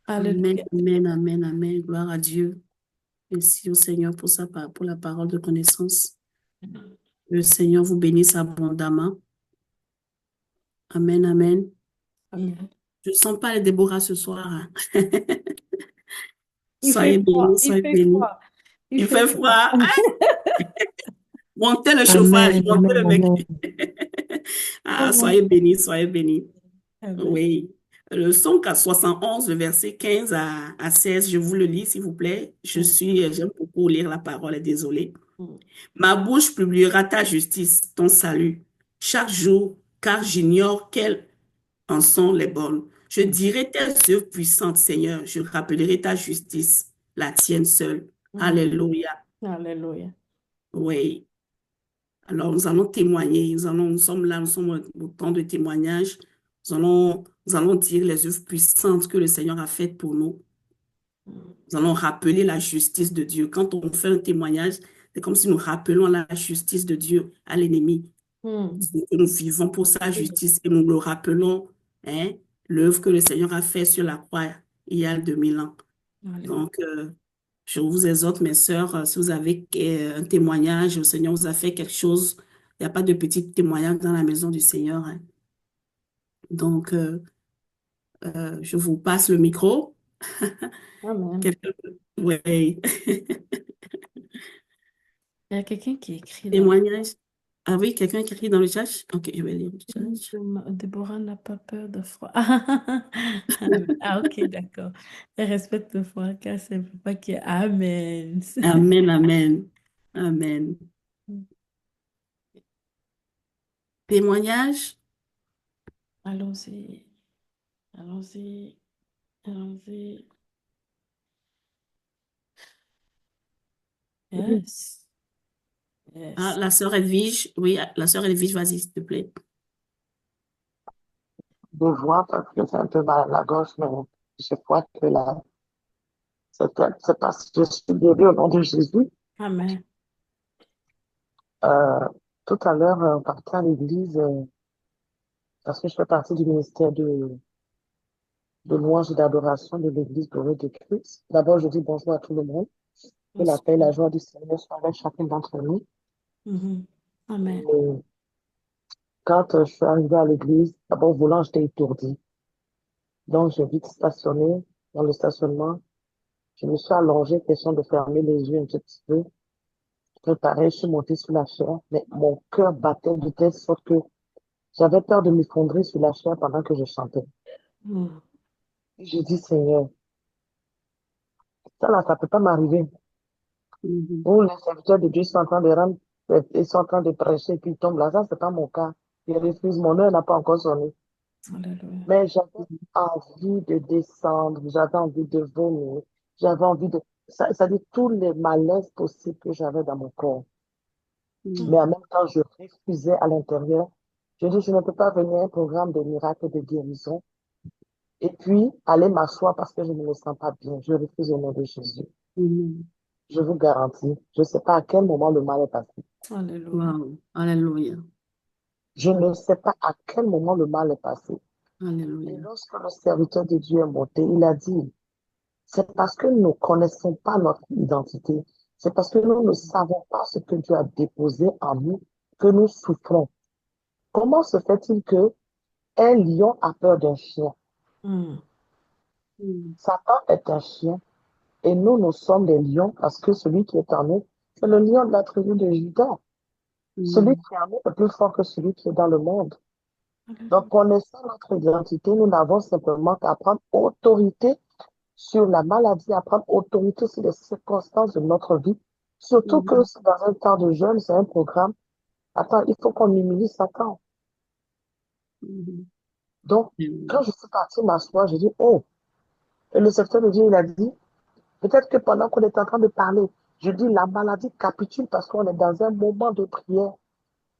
Amen, Alléluia. amen, amen, amen. Gloire à Dieu. Merci au Seigneur pour pour la parole de connaissance. Le Seigneur vous bénisse abondamment. Amen, amen. Amen. Je ne sens pas les Déborah ce soir, hein. Il fait Soyez froid, bénis, il soyez fait bénis. froid, il Il fait fait froid. froid. Ah, montez le chauffage, Amen, montez le amen, mec. amen. Ah, Amen. soyez bénis, soyez bénis. Amen. Oui. Le psaume 71, le verset 15 à 16, je vous le lis, s'il vous plaît. J'aime beaucoup lire la parole, désolée. Mm. Ma bouche publiera ta justice, ton salut, chaque jour, car j'ignore quelles en sont les bonnes. Je dirai tes œuvres puissantes, Seigneur. Je rappellerai ta justice, la tienne seule. Mm. Alléluia. Alléluia. Oui. Alors, nous allons témoigner. Nous sommes là, nous sommes au temps de témoignage. Nous allons dire les œuvres puissantes que le Seigneur a faites pour nous. Nous allons rappeler la justice de Dieu. Quand on fait un témoignage, c'est comme si nous rappelons la justice de Dieu à l'ennemi. Mm. Nous vivons pour sa justice et nous le rappelons, hein, l'œuvre que le Seigneur a fait sur la croix il y a 2000 ans. Alléluia. Donc, je vous exhorte, mes sœurs, si vous avez un témoignage, le Seigneur vous a fait quelque chose, il n'y a pas de petit témoignage dans la maison du Seigneur, hein. Donc, je vous passe le micro. Amen. Quelqu'un Oui, Il y a quelqu'un qui écrit dans témoignage. Ah oui, quelqu'un qui écrit dans le chat? Ok, je vais lire le chat. Déborah n'a pas peur de froid. Ah, ok, d'accord. Elle respecte le froid car c'est papa qui est. Amen. Amen, amen, amen. Témoignage? Allons-y. Allons-y. Allons-y. Oui, Yes. Ah, Yes. la sœur Edwige, oui, la sœur Edwige, vas-y, s'il te plaît. de voix parce que c'est un peu mal à la gorge, mais je crois que là, c'est parce que je suis guérie au nom de Jésus. Amen. Euh, Tout à l'heure, on partait à l'église, parce que je fais partie du ministère de louange et d'adoration de l'église Dorée de Christ. D'abord, je dis bonjour à tout le monde. Que la paix et la joie du Seigneur soient avec chacun d'entre nous. Mhm. Amen. Et quand je suis arrivée à l'église, d'abord, au volant, j'étais étourdie. Donc, j'ai vite stationné dans le stationnement. Je me suis allongée, question de fermer les yeux un petit peu. Préparée, je suis montée sur la chair, mais mon cœur battait de telle sorte que j'avais peur de m'effondrer sur la chair pendant que je chantais. Mm. Et je dis, Seigneur, ça là, ça peut pas m'arriver. Mhm. Où les serviteurs de Dieu sont en train de rendre, ils sont en train de prêcher, et puis ils tombent là. Ça, c'est pas mon cas. Je refuse, mon heure n'a pas encore sonné. Alléluia. Mais j'avais envie de descendre, j'avais envie de vomir, j'avais envie de, ça dit tous les malaises possibles que j'avais dans mon corps. Mais Mhm. en même temps, je refusais à l'intérieur. Je dis, je ne peux pas venir à un programme de miracles de guérison et puis aller m'asseoir parce que je ne me sens pas bien. Je refuse au nom de Jésus. Mhm. Je vous garantis, je ne sais pas à quel moment le mal est passé. Alléluia. Wow. Alléluia. Je ne sais pas à quel moment le mal est passé. Et Alléluia. lorsque le serviteur de Dieu est monté, il a dit, c'est parce que nous ne connaissons pas notre identité. C'est parce que nous ne savons pas ce que Dieu a déposé en nous que nous souffrons. Comment se fait-il que un lion a peur d'un chien? Mm. Mhm. Satan est un chien et nous, nous sommes des lions parce que celui qui est en nous, c'est le lion de la tribu de Juda. Celui Mhm. qui est en nous est plus fort que celui qui est dans le monde. Donc, Alléluia. connaissant notre identité, nous n'avons simplement qu'à prendre autorité sur la maladie, à prendre autorité sur les circonstances de notre vie. Surtout que Mhm. c'est dans un temps de jeûne, c'est un programme. Attends, il faut qu'on humilie Satan. Mhm. Donc, quand Amen. je suis partie m'asseoir, j'ai dit, oh, Et le secteur de Dieu, il a dit, peut-être que pendant qu'on est en train de parler, je dis la maladie capitule parce qu'on est dans un moment de prière.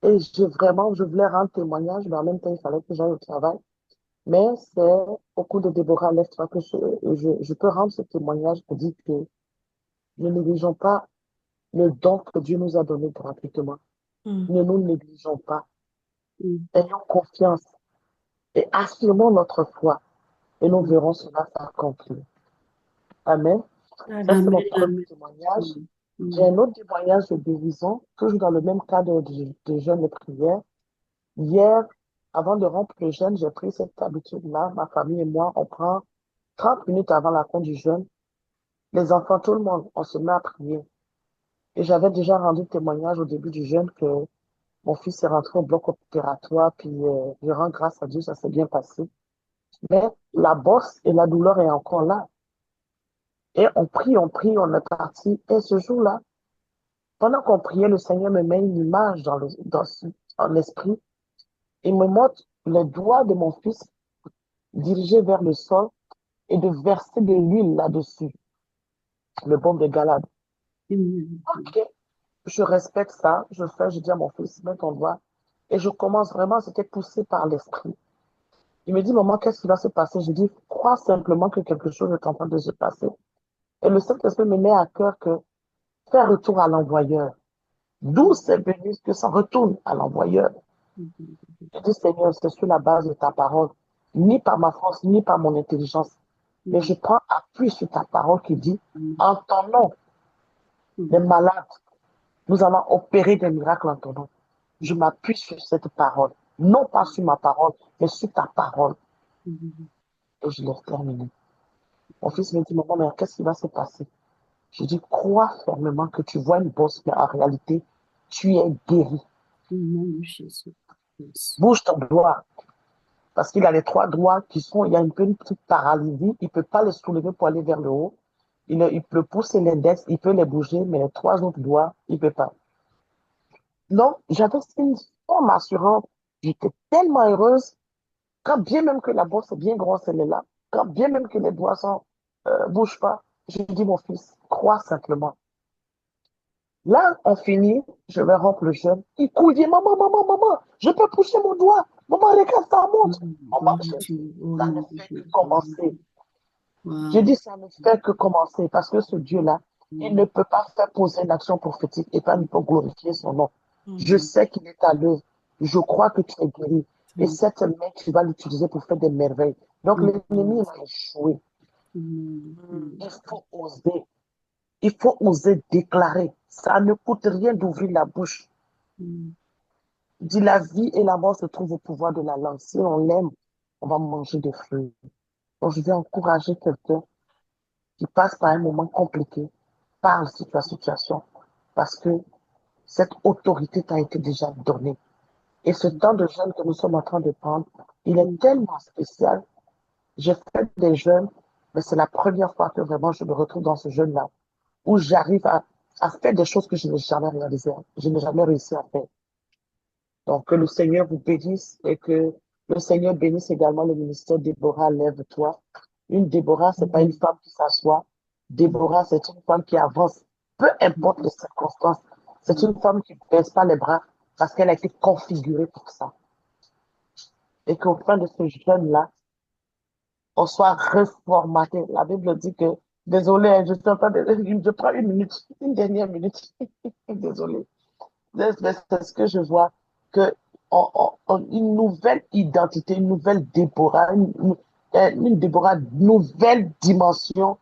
Et je voulais rendre témoignage, mais en même temps, il fallait que j'aille au travail. Mais c'est au cours de Déborah, lève-toi, que je peux rendre ce témoignage pour dire que ne négligeons pas le don que Dieu nous a donné gratuitement. Mm. Ne nous négligeons pas. Mm. Ayons confiance et affirmons notre foi et nous Mm. verrons cela s'accomplir. Amen. Ça, c'est mon Amen, premier amen. témoignage. Mm. J'ai Mm. un autre témoignage de guérison, toujours dans le même cadre de jeûne de prière. Hier, avant de rompre le jeûne, j'ai pris cette habitude-là. Ma famille et moi, on prend 30 minutes avant la fin du jeûne. Les enfants, tout le monde, on se met à prier. Et j'avais déjà rendu témoignage au début du jeûne que mon fils est rentré au bloc opératoire, puis je rends grâce à Dieu, ça s'est bien passé. Mais la bosse et la douleur est encore là. Et on prie, on est parti. Et ce jour-là, pendant qu'on priait, le Seigneur me met une image en esprit. Il me montre les doigts de mon fils dirigés vers le sol et de verser de l'huile là-dessus, le baume de Galade. Mm. Ok, je respecte ça, je dis à mon fils, mets ton doigt. Et je commence vraiment, c'était poussé par l'esprit. Il me dit, maman, qu'est-ce qui va se passer? Je dis, crois simplement que quelque chose est en train de se passer. Et le Saint-Esprit me met à cœur que faire retour à l'envoyeur. D'où c'est venu que ça retourne à l'envoyeur. Je dis, Seigneur, c'est sur la base de ta parole, ni par ma force, ni par mon intelligence. Mais je prends appui sur ta parole qui dit, en ton nom, les malades, nous allons opérer des miracles en ton nom. Je m'appuie sur cette parole. Non pas sur ma parole, mais sur ta parole. Et je l'ai terminé. Mon fils me dit, maman, mais qu'est-ce qui va se passer? Je dis, crois fermement que tu vois une bosse, mais en réalité, tu es guéri. Amen, Jésus. Yes. Bouge ton doigt. Parce qu'il a les trois doigts il y a une petite paralysie. Il ne peut pas les soulever pour aller vers le haut. Il peut pousser l'index, il peut les bouger, mais les trois autres doigts, il ne peut pas. Donc, j'avais une forme assurante. J'étais tellement heureuse. Quand bien même que la bosse est bien grosse, elle est là. Quand bien même que les doigts bougent pas, je dis, mon fils, crois simplement. Là, on finit, je vais rompre le jeûne. Il coule, il dit, maman, maman, maman, je peux pousser mon doigt. Maman, regarde, ça monte. Maman, Oh je dis, Dieu, oh ça mon ne fait que Dieu. commencer. Je Wow. dis, ça ne fait que commencer parce que ce Dieu-là, il ne peut pas faire poser une action prophétique et pas ne peut glorifier son nom. Je sais qu'il est à l'œuvre. Je crois que tu es guéri. Et cette main, tu vas l'utiliser pour faire des merveilles. Donc, l'ennemi va échouer. Il faut oser. Il faut oser déclarer. Ça ne coûte rien d'ouvrir la bouche. Dit la vie et la mort se trouvent au pouvoir de la langue. Si on l'aime, on va manger des fruits. Donc, je vais encourager quelqu'un qui passe par un moment compliqué. Parle sur ta situation. Parce que cette autorité t'a été déjà donnée. Et ce temps de jeûne que nous sommes en train de prendre, il est tellement spécial. J'ai fait des jeûnes, mais c'est la première fois que vraiment je me retrouve dans ce jeûne-là, où j'arrive à faire des choses que je n'ai jamais réalisées, je n'ai jamais réussi à faire. Donc, que le Seigneur vous bénisse et que le Seigneur bénisse également le ministère Déborah, lève-toi. Une Déborah, c'est pas une femme qui s'assoit. Déborah, c'est une femme qui avance, peu importe les circonstances. C'est une femme qui ne baisse pas les bras parce qu'elle a été configurée pour ça. Et qu'au fin de ce jeûne-là, on soit reformaté. La Bible dit que, désolé, je suis en train de, je prends une minute, une dernière minute. Désolé. C'est ce que je vois, que une nouvelle identité, une nouvelle Déborah, une Déborah, une nouvelle dimension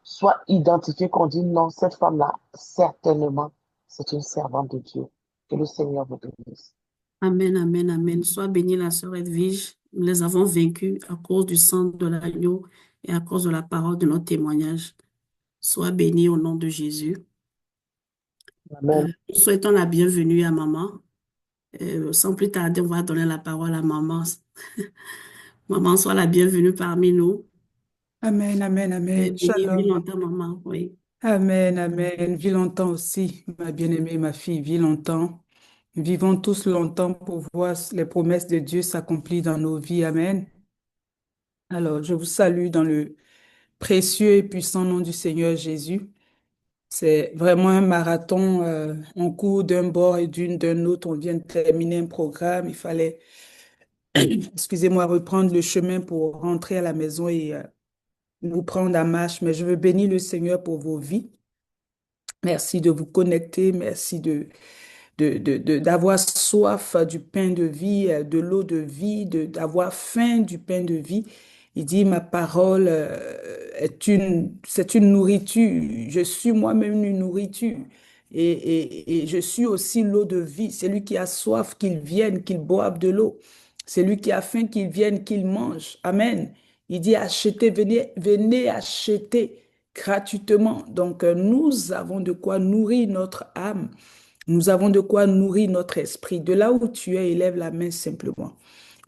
soit identifiée, qu'on dit non, cette femme-là, certainement, c'est une servante de Dieu. Que le Seigneur vous bénisse. Amen, amen, amen. Sois bénie, la sœur Edwige. Nous les avons vaincus à cause du sang de l'agneau et à cause de la parole de notre témoignage. Sois bénie au nom de Jésus. Amen. Nous souhaitons la bienvenue à maman. Sans plus tarder, on va donner la parole à maman. Maman, sois la bienvenue parmi nous. Amen, amen, amen. Bénie, vis Shalom. longtemps, maman. Oui. Amen, amen. Vis longtemps aussi, ma bien-aimée, ma fille, vis longtemps. Vivons tous longtemps pour voir les promesses de Dieu s'accomplir dans nos vies. Amen. Alors, je vous salue dans le précieux et puissant nom du Seigneur Jésus. C'est vraiment un marathon en cours d'un bord et d'un autre. On vient de terminer un programme. Il fallait, excusez-moi, reprendre le chemin pour rentrer à la maison et vous prendre en marche. Mais je veux bénir le Seigneur pour vos vies. Merci de vous connecter. Merci d'avoir soif du pain de vie, de l'eau de vie, d'avoir faim du pain de vie. Il dit, ma parole c'est une nourriture. Je suis moi-même une nourriture. Et je suis aussi l'eau de vie. C'est lui qui a soif, qu'il vienne, qu'il boive de l'eau. C'est lui qui a faim, qu'il vienne, qu'il mange. Amen. Il dit, achetez, venez acheter gratuitement. Donc, nous avons de quoi nourrir notre âme. Nous avons de quoi nourrir notre esprit. De là où tu es, élève la main simplement.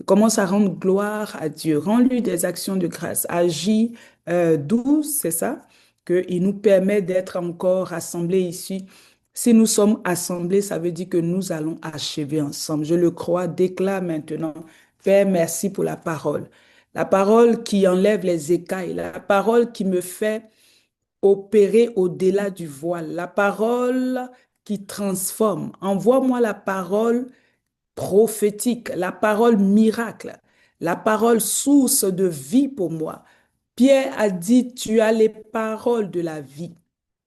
Commence à rendre gloire à Dieu. Rends-lui des actions de grâce. Agis 12, c'est ça, qu'il nous permet d'être encore rassemblés ici. Si nous sommes assemblés, ça veut dire que nous allons achever ensemble. Je le crois, déclare maintenant. Père, merci pour la parole. La parole qui enlève les écailles, la parole qui me fait opérer au-delà du voile, la parole qui transforme. Envoie-moi la parole prophétique, la parole miracle, la parole source de vie pour moi. Pierre a dit, tu as les paroles de la vie.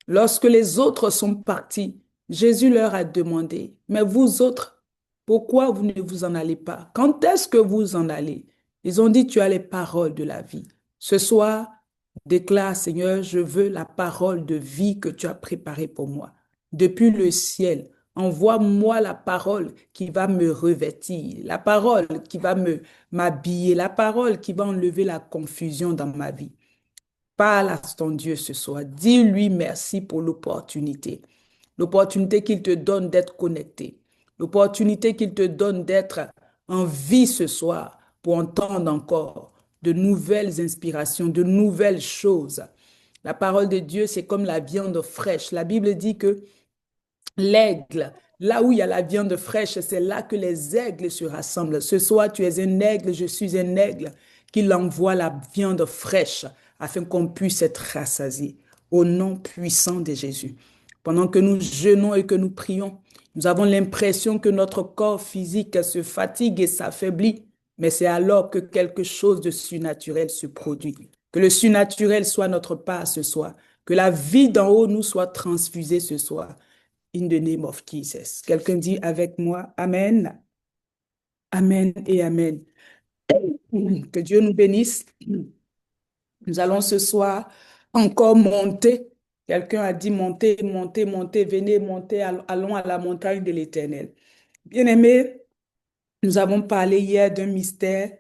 Lorsque les autres sont partis, Jésus leur a demandé, mais vous autres, pourquoi vous ne vous en allez pas? Quand est-ce que vous en allez? Ils ont dit, tu as les paroles de la vie. Ce soir, déclare, Seigneur, je veux la parole de vie que tu as préparée pour moi. Depuis le ciel, envoie-moi la parole qui va me revêtir, la parole qui va m'habiller, la parole qui va enlever la confusion dans ma vie. Parle à ton Dieu ce soir. Dis-lui merci pour l'opportunité. L'opportunité qu'il te donne d'être connecté. L'opportunité qu'il te donne d'être en vie ce soir pour entendre encore de nouvelles inspirations, de nouvelles choses. La parole de Dieu, c'est comme la viande fraîche. La Bible dit que l'aigle, là où il y a la viande fraîche, c'est là que les aigles se rassemblent. Ce soir, tu es un aigle, je suis un aigle, qu'il envoie la viande fraîche afin qu'on puisse être rassasié au nom puissant de Jésus. Pendant que nous jeûnons et que nous prions, nous avons l'impression que notre corps physique se fatigue et s'affaiblit, mais c'est alors que quelque chose de surnaturel se produit. Que le surnaturel soit notre part ce soir, que la vie d'en haut nous soit transfusée ce soir. In the name of Jesus. Quelqu'un dit avec moi, Amen, Amen et Amen. Que Dieu nous bénisse. Nous allons ce soir encore monter. Quelqu'un a dit monter, monter, monter, venez monter, allons à la montagne de l'Éternel. Bien-aimés, nous avons parlé hier d'un mystère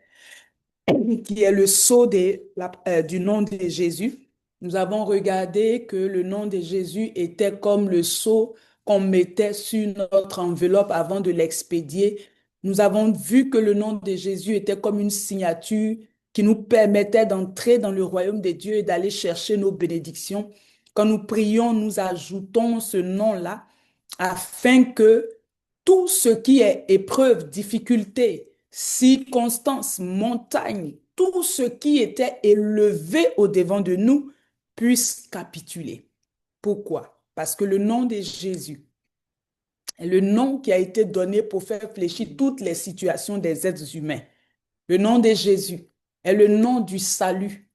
qui est le sceau du nom de Jésus. Nous avons regardé que le nom de Jésus était comme le sceau qu'on mettait sur notre enveloppe avant de l'expédier. Nous avons vu que le nom de Jésus était comme une signature qui nous permettait d'entrer dans le royaume de Dieu et d'aller chercher nos bénédictions. Quand nous prions, nous ajoutons ce nom-là afin que tout ce qui est épreuve, difficulté, circonstance, montagne, tout ce qui était élevé au-devant de nous puisse capituler. Pourquoi? Parce que le nom de Jésus est le nom qui a été donné pour faire fléchir toutes les situations des êtres humains. Le nom de Jésus est le nom du salut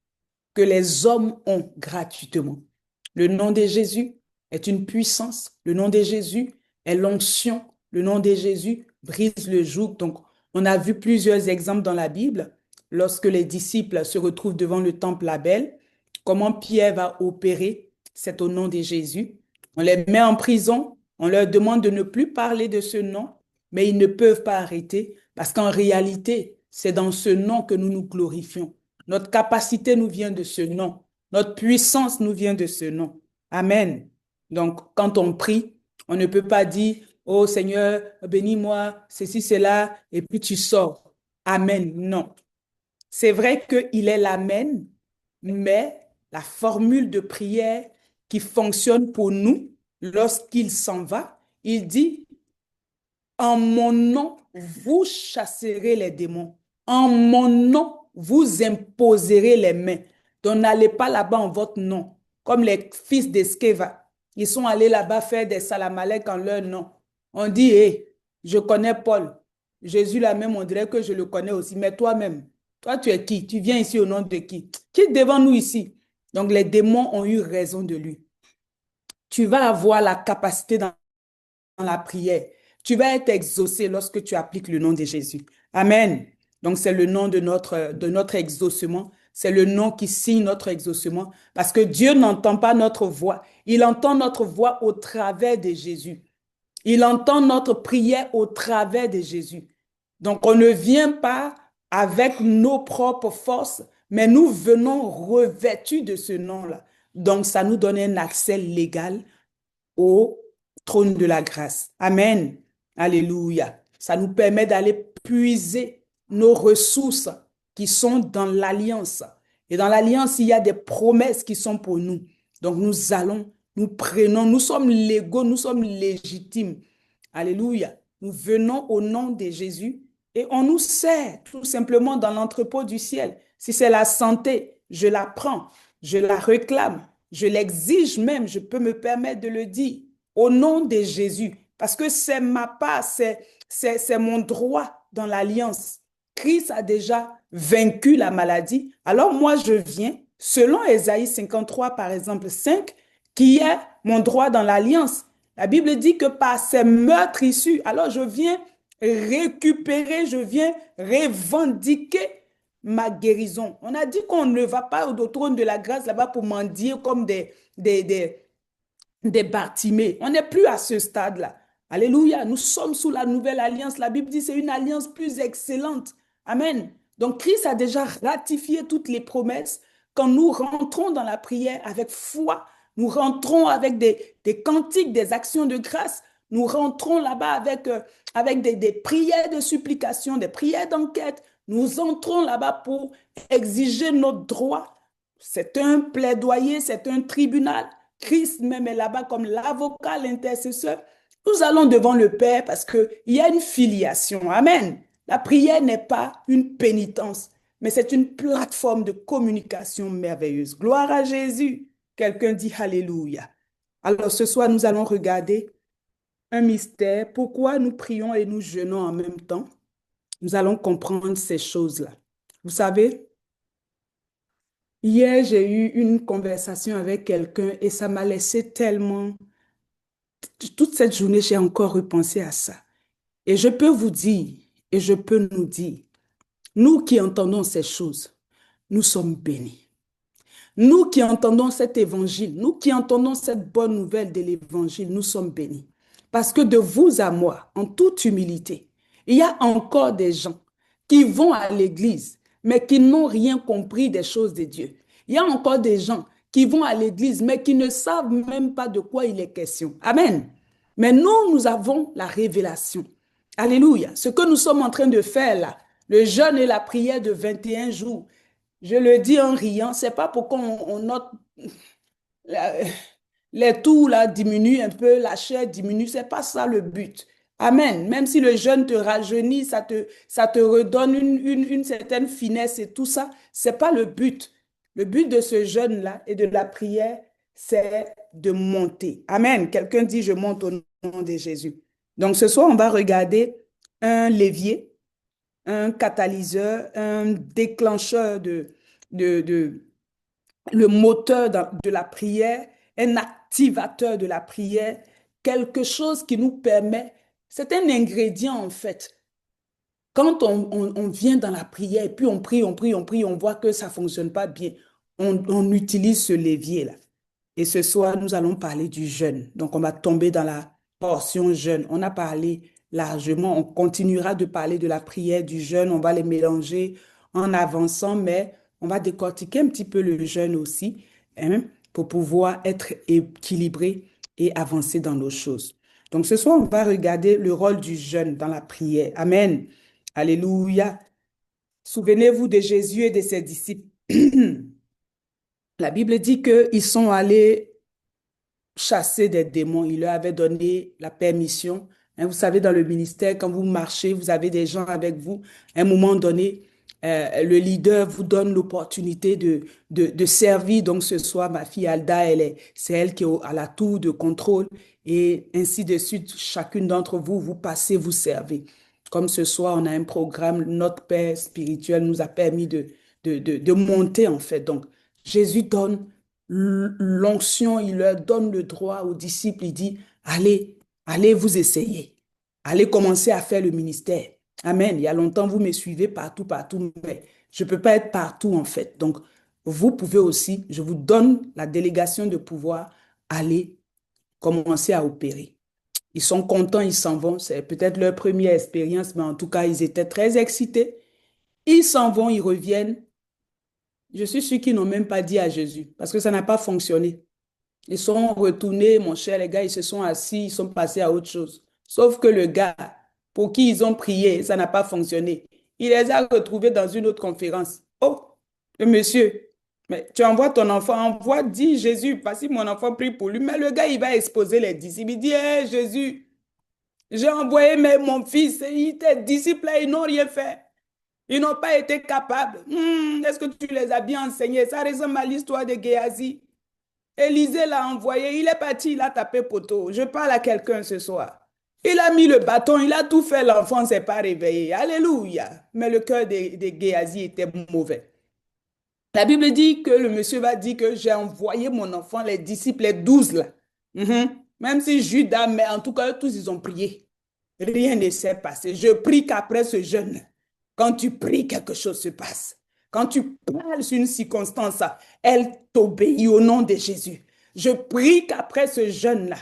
que les hommes ont gratuitement. Le nom de Jésus est une puissance. Le nom de Jésus est l'onction. Le nom de Jésus brise le joug. Donc, on a vu plusieurs exemples dans la Bible. Lorsque les disciples se retrouvent devant le temple Abel, comment Pierre va opérer, c'est au nom de Jésus. On les met en prison, on leur demande de ne plus parler de ce nom, mais ils ne peuvent pas arrêter parce qu'en réalité, c'est dans ce nom que nous nous glorifions. Notre capacité nous vient de ce nom. Notre puissance nous vient de ce nom. Amen. Donc, quand on prie, on ne peut pas dire, oh Seigneur, bénis-moi, ceci, cela, et puis tu sors. Amen. Non. C'est vrai qu'il est l'Amen, mais la formule de prière qui fonctionne pour nous, lorsqu'il s'en va, il dit, en mon nom, vous chasserez les démons. En mon nom, vous imposerez les mains. Donc, n'allez pas là-bas en votre nom, comme les fils d'Eskeva. Ils sont allés là-bas faire des salamalek en leur nom. On dit, hé, je connais Paul. Jésus là même, on dirait que je le connais aussi. Mais toi-même, toi, tu es qui? Tu viens ici au nom de qui? Qui est devant nous ici? Donc, les démons ont eu raison de lui. Tu vas avoir la capacité dans la prière. Tu vas être exaucé lorsque tu appliques le nom de Jésus. Amen. Donc, c'est le nom de notre exaucement. C'est le nom qui signe notre exaucement parce que Dieu n'entend pas notre voix. Il entend notre voix au travers de Jésus. Il entend notre prière au travers de Jésus. Donc, on ne vient pas avec nos propres forces, mais nous venons revêtus de ce nom-là. Donc, ça nous donne un accès légal au trône de la grâce. Amen. Alléluia. Ça nous permet d'aller puiser nos ressources qui sont dans l'alliance. Et dans l'alliance, il y a des promesses qui sont pour nous. Donc nous allons, nous prenons, nous sommes légaux, nous sommes légitimes. Alléluia. Nous venons au nom de Jésus et on nous sert tout simplement dans l'entrepôt du ciel. Si c'est la santé, je la prends, je la réclame. Je l'exige même, je peux me permettre de le dire, au nom de Jésus, parce que c'est ma part, c'est mon droit dans l'alliance. Christ a déjà vaincu la maladie. Alors moi, je viens, selon Ésaïe 53, par exemple, 5, qui est mon droit dans l'alliance. La Bible dit que par ces meurtres issus, alors je viens récupérer, je viens revendiquer ma guérison. On a dit qu'on ne va pas au trône de la grâce là-bas pour mendier comme des Bartimée. On n'est plus à ce stade-là. Alléluia. Nous sommes sous la nouvelle alliance. La Bible dit que c'est une alliance plus excellente. Amen. Donc Christ a déjà ratifié toutes les promesses. Quand nous rentrons dans la prière avec foi, nous rentrons avec des cantiques, des actions de grâce. Nous rentrons là-bas avec des prières de supplication, des prières d'enquête. Nous entrons là-bas pour exiger notre droit. C'est un plaidoyer, c'est un tribunal. Christ même est là-bas comme l'avocat, l'intercesseur. Nous allons devant le Père parce qu'il y a une filiation. Amen. La prière n'est pas une pénitence, mais c'est une plateforme de communication merveilleuse. Gloire à Jésus. Quelqu'un dit Alléluia. Alors ce soir, nous allons regarder un mystère. Pourquoi nous prions et nous jeûnons en même temps? Nous allons comprendre ces choses-là. Vous savez, hier, j'ai eu une conversation avec quelqu'un et ça m'a laissé tellement... Toute cette journée, j'ai encore repensé à ça. Et je peux vous dire, et je peux nous dire, nous qui entendons ces choses, nous sommes bénis. Nous qui entendons cet évangile, nous qui entendons cette bonne nouvelle de l'évangile, nous sommes bénis. Parce que de vous à moi, en toute humilité, il y a encore des gens qui vont à l'église, mais qui n'ont rien compris des choses de Dieu. Il y a encore des gens qui vont à l'église, mais qui ne savent même pas de quoi il est question. Amen. Mais nous avons la révélation. Alléluia. Ce que nous sommes en train de faire là, le jeûne et la prière de 21 jours, je le dis en riant, c'est pas pour qu'on note les tours là diminuent un peu, la chair diminue, c'est pas ça le but. Amen. Même si le jeûne te rajeunit, ça te redonne une certaine finesse et tout ça, c'est pas le but. Le but de ce jeûne-là et de la prière, c'est de monter. Amen. Quelqu'un dit, je monte au nom de Jésus. Donc ce soir, on va regarder un levier, un catalyseur, un déclencheur le moteur de la prière, un activateur de la prière, quelque chose qui nous permet, c'est un ingrédient en fait. Quand on vient dans la prière et puis on prie, on voit que ça ne fonctionne pas bien, on utilise ce levier-là. Et ce soir, nous allons parler du jeûne. Donc, on va tomber dans la portion jeûne. On a parlé largement, on continuera de parler de la prière, du jeûne, on va les mélanger en avançant, mais on va décortiquer un petit peu le jeûne aussi, hein, pour pouvoir être équilibré et avancer dans nos choses. Donc, ce soir, on va regarder le rôle du jeûne dans la prière. Amen. Alléluia. Souvenez-vous de Jésus et de ses disciples. La Bible dit qu'ils sont allés chasser des démons. Il leur avait donné la permission. Hein, vous savez, dans le ministère, quand vous marchez, vous avez des gens avec vous. À un moment donné, le leader vous donne l'opportunité de servir. Donc, ce soir, ma fille Alda, c'est elle qui est à la tour de contrôle et ainsi de suite. Chacune d'entre vous, vous passez, vous servez. Comme ce soir, on a un programme, notre Père spirituel nous a permis de monter, en fait. Donc, Jésus donne l'onction, il leur donne le droit aux disciples. Il dit, allez, allez vous essayer. Allez commencer à faire le ministère. Amen. Il y a longtemps, vous me suivez partout, partout, mais je ne peux pas être partout, en fait. Donc, vous pouvez aussi, je vous donne la délégation de pouvoir aller commencer à opérer. Ils sont contents, ils s'en vont. C'est peut-être leur première expérience, mais en tout cas, ils étaient très excités. Ils s'en vont, ils reviennent. Je suis sûr qu'ils n'ont même pas dit à Jésus, parce que ça n'a pas fonctionné. Ils sont retournés, mon cher, les gars, ils se sont assis, ils sont passés à autre chose. Sauf que le gars, pour qui ils ont prié, ça n'a pas fonctionné. Il les a retrouvés dans une autre conférence. Oh, le monsieur, mais tu envoies ton enfant, dis Jésus, parce que mon enfant prie pour lui. Mais le gars, il va exposer les disciples. Il dit, hé, Jésus, j'ai envoyé mon fils, tes disciples, ils n'ont rien fait. Ils n'ont pas été capables. Est-ce que tu les as bien enseignés? Ça ressemble à l'histoire de Géasi. Élisée l'a envoyé, il est parti, il a tapé poteau. Je parle à quelqu'un ce soir. Il a mis le bâton, il a tout fait, l'enfant ne s'est pas réveillé. Alléluia. Mais le cœur de Géasi était mauvais. La Bible dit que le monsieur va dire que j'ai envoyé mon enfant, les disciples, les 12 là. Même si Judas, mais en tout cas, tous ils ont prié. Rien ne s'est passé. Je prie qu'après ce jeûne, quand tu pries, quelque chose se passe. Quand tu parles sur une circonstance, elle t'obéit au nom de Jésus. Je prie qu'après ce jeûne-là,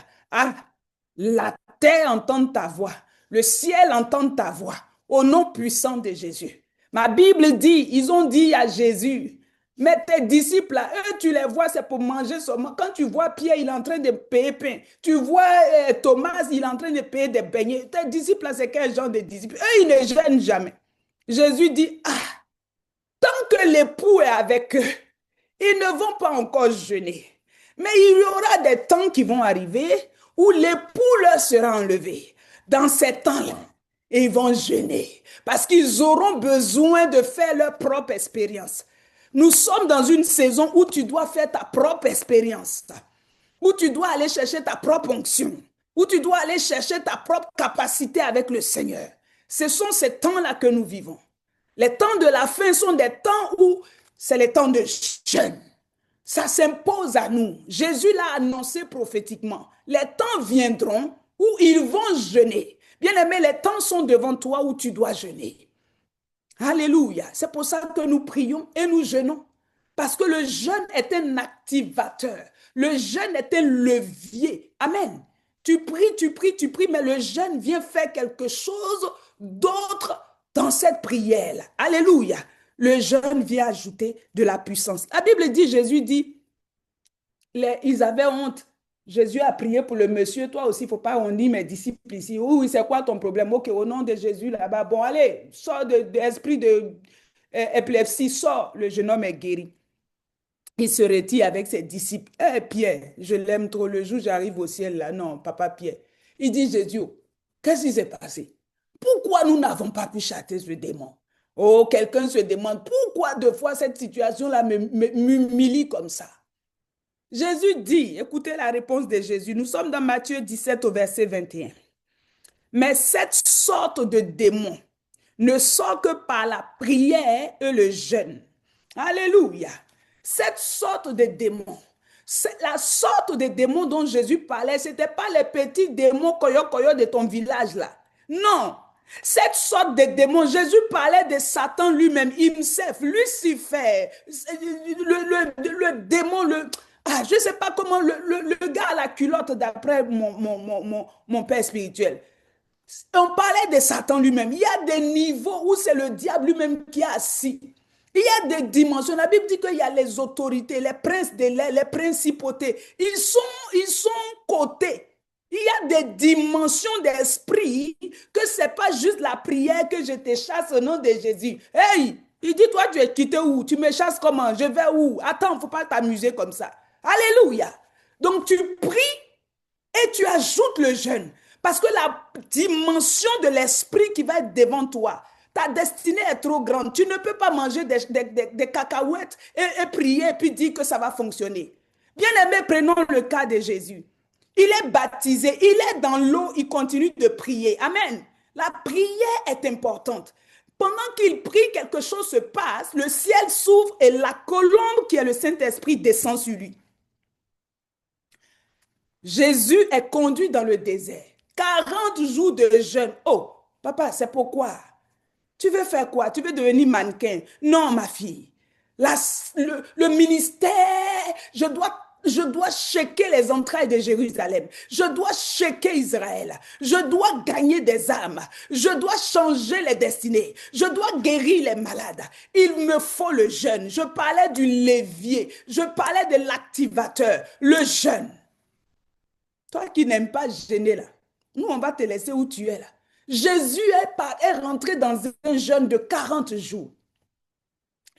la terre entende ta voix, le ciel entende ta voix, au nom puissant de Jésus. Ma Bible dit, ils ont dit à Jésus, mais tes disciples, là, eux, tu les vois, c'est pour manger seulement. Quand tu vois Pierre, il est en train de payer pain. Tu vois Thomas, il est en train de payer des beignets. Tes disciples, là, c'est quel genre de disciples? Eux, ils ne jeûnent jamais. Jésus dit, tant que l'époux est avec eux, ils ne vont pas encore jeûner. Mais il y aura des temps qui vont arriver où l'époux leur sera enlevé. Dans ces temps-là, ils vont jeûner parce qu'ils auront besoin de faire leur propre expérience. Nous sommes dans une saison où tu dois faire ta propre expérience, où tu dois aller chercher ta propre onction, où tu dois aller chercher ta propre capacité avec le Seigneur. Ce sont ces temps-là que nous vivons. Les temps de la fin sont des temps où c'est les temps de jeûne. Ça s'impose à nous. Jésus l'a annoncé prophétiquement. Les temps viendront où ils vont jeûner. Bien-aimé, les temps sont devant toi où tu dois jeûner. Alléluia. C'est pour ça que nous prions et nous jeûnons. Parce que le jeûne est un activateur. Le jeûne est un levier. Amen. Tu pries, mais le jeûne vient faire quelque chose d'autre dans cette prière. Alléluia. Le jeûne vient ajouter de la puissance. La Bible dit, Jésus dit, ils avaient honte. Jésus a prié pour le monsieur. Toi aussi, il ne faut pas on dit mes disciples ici. Oui, c'est quoi ton problème? Ok, au nom de Jésus là-bas. Bon, allez, sors de l'esprit d'épilepsie, sors. Le jeune homme est guéri. Il se retire avec ses disciples. Pierre, je l'aime trop. Le jour où j'arrive au ciel là, non, papa Pierre. Il dit, Jésus, qu'est-ce qui s'est passé? Pourquoi nous n'avons pas pu chasser ce démon? Oh, quelqu'un se demande pourquoi deux fois cette situation-là m'humilie comme ça. Jésus dit, écoutez la réponse de Jésus, nous sommes dans Matthieu 17 au verset 21. Mais cette sorte de démon ne sort que par la prière et le jeûne. Alléluia. Cette sorte de démon, la sorte de démon dont Jésus parlait, ce n'était pas les petits démons koyo de ton village là. Non. Cette sorte de démon, Jésus parlait de Satan lui-même, himself, Lucifer, le démon, je ne sais pas comment, le gars à la culotte d'après mon père spirituel. On parlait de Satan lui-même. Il y a des niveaux où c'est le diable lui-même qui est assis. Il y a des dimensions. La Bible dit qu'il y a les autorités, les princes de l'air, les principautés. Ils sont cotés. Il y a des dimensions d'esprit que ce n'est pas juste la prière que je te chasse au nom de Jésus. Hey, il dit, toi, tu es quitté où? Tu me chasses comment? Je vais où? Attends, il ne faut pas t'amuser comme ça. Alléluia. Donc, tu pries et tu ajoutes le jeûne. Parce que la dimension de l'esprit qui va être devant toi, Ta destinée est trop grande. Tu ne peux pas manger des cacahuètes et prier et puis dire que ça va fonctionner. Bien-aimé, prenons le cas de Jésus. Il est baptisé, il est dans l'eau, il continue de prier. Amen. La prière est importante. Pendant qu'il prie, quelque chose se passe, le ciel s'ouvre et la colombe qui est le Saint-Esprit descend sur lui. Jésus est conduit dans le désert. 40 jours de jeûne. Oh, papa, c'est pourquoi? Tu veux faire quoi? Tu veux devenir mannequin? Non, ma fille. Le ministère, je dois checker les entrailles de Jérusalem. Je dois checker Israël. Je dois gagner des âmes. Je dois changer les destinées. Je dois guérir les malades. Il me faut le jeûne. Je parlais du levier. Je parlais de l'activateur, le jeûne. Toi qui n'aimes pas jeûner là, nous on va te laisser où tu es là. Jésus est rentré dans un jeûne de 40 jours.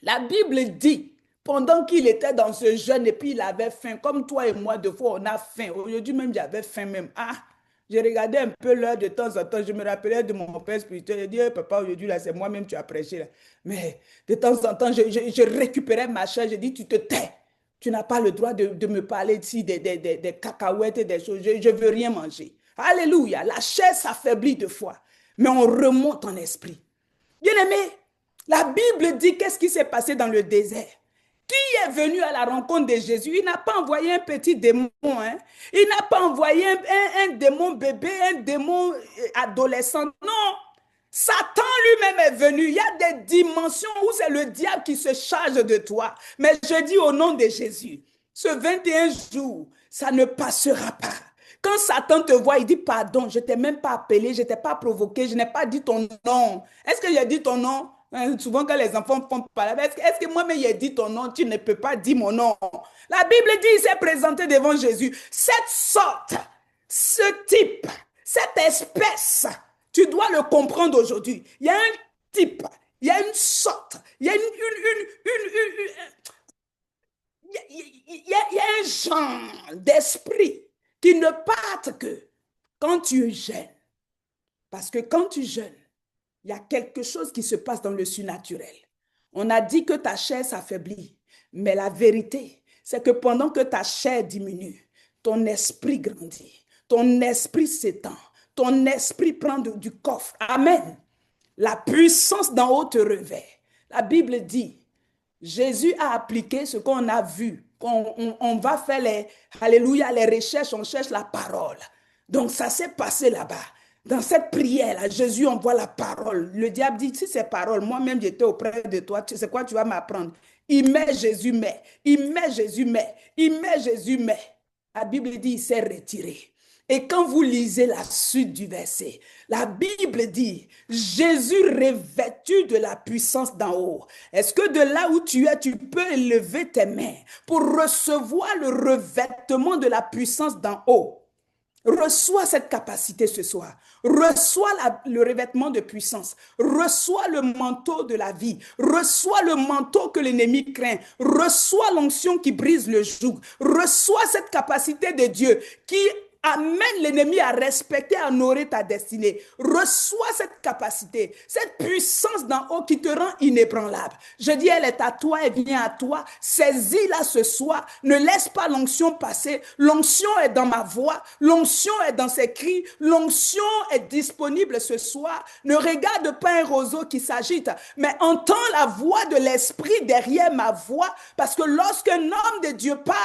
La Bible dit, pendant qu'il était dans ce jeûne et puis il avait faim, comme toi et moi, deux fois on a faim. Aujourd'hui même, j'avais faim même. Ah, j'ai regardé un peu l'heure de temps en temps. Je me rappelais de mon père spirituel. J'ai dit, hey, papa, aujourd'hui, là, c'est moi-même, tu as prêché. Là. Mais de temps en temps, je récupérais ma chair. J'ai dit, tu te tais. Tu n'as pas le droit de me parler ici des cacahuètes et des choses. Je ne veux rien manger. Alléluia. La chair s'affaiblit de fois. Mais on remonte en esprit. Bien-aimé, la Bible dit qu'est-ce qui s'est passé dans le désert. Qui est venu à la rencontre de Jésus? Il n'a pas envoyé un petit démon. Hein? Il n'a pas envoyé un démon bébé, un démon adolescent. Non. Satan lui-même est venu. Il y a des dimensions où c'est le diable qui se charge de toi. Mais je dis au nom de Jésus, ce 21 jours, ça ne passera pas. Quand Satan te voit, il dit pardon, je ne t'ai même pas appelé, je ne t'ai pas provoqué, je n'ai pas dit ton nom. Est-ce que j'ai dit ton nom? Souvent quand les enfants font parler, est-ce que moi-même j'ai dit ton nom? Tu ne peux pas dire mon nom. La Bible dit, il s'est présenté devant Jésus. Cette sorte, ce type, cette espèce, tu dois le comprendre aujourd'hui. Il y a un type, il y a une sorte, il y a il y a un genre d'esprit qui ne partent que quand tu jeûnes. Parce que quand tu jeûnes, il y a quelque chose qui se passe dans le surnaturel. On a dit que ta chair s'affaiblit, mais la vérité, c'est que pendant que ta chair diminue, ton esprit grandit, ton esprit s'étend, ton esprit prend du coffre. Amen. La puissance d'en haut te revêt. La Bible dit, Jésus a appliqué ce qu'on a vu. On va faire alléluia, les recherches, on cherche la parole. Donc ça s'est passé là-bas. Dans cette prière-là, Jésus envoie la parole. Le diable dit, si ces paroles, moi-même j'étais auprès de toi, c'est quoi tu vas m'apprendre? Il met, Jésus met. Il met, Jésus met. Il met, Jésus met. La Bible dit, il s'est retiré. Et quand vous lisez la suite du verset, la Bible dit, Jésus revêtu de la puissance d'en haut. Est-ce que de là où tu es, tu peux élever tes mains pour recevoir le revêtement de la puissance d'en haut? Reçois cette capacité ce soir. Reçois le revêtement de puissance. Reçois le manteau de la vie. Reçois le manteau que l'ennemi craint. Reçois l'onction qui brise le joug. Reçois cette capacité de Dieu qui amène l'ennemi à respecter, à honorer ta destinée. Reçois cette capacité, cette puissance d'en haut qui te rend inébranlable. Je dis, elle est à toi, elle vient à toi. Saisis-la ce soir. Ne laisse pas l'onction passer. L'onction est dans ma voix. L'onction est dans ses cris. L'onction est disponible ce soir. Ne regarde pas un roseau qui s'agite, mais entends la voix de l'esprit derrière ma voix, parce que lorsqu'un homme de Dieu parle,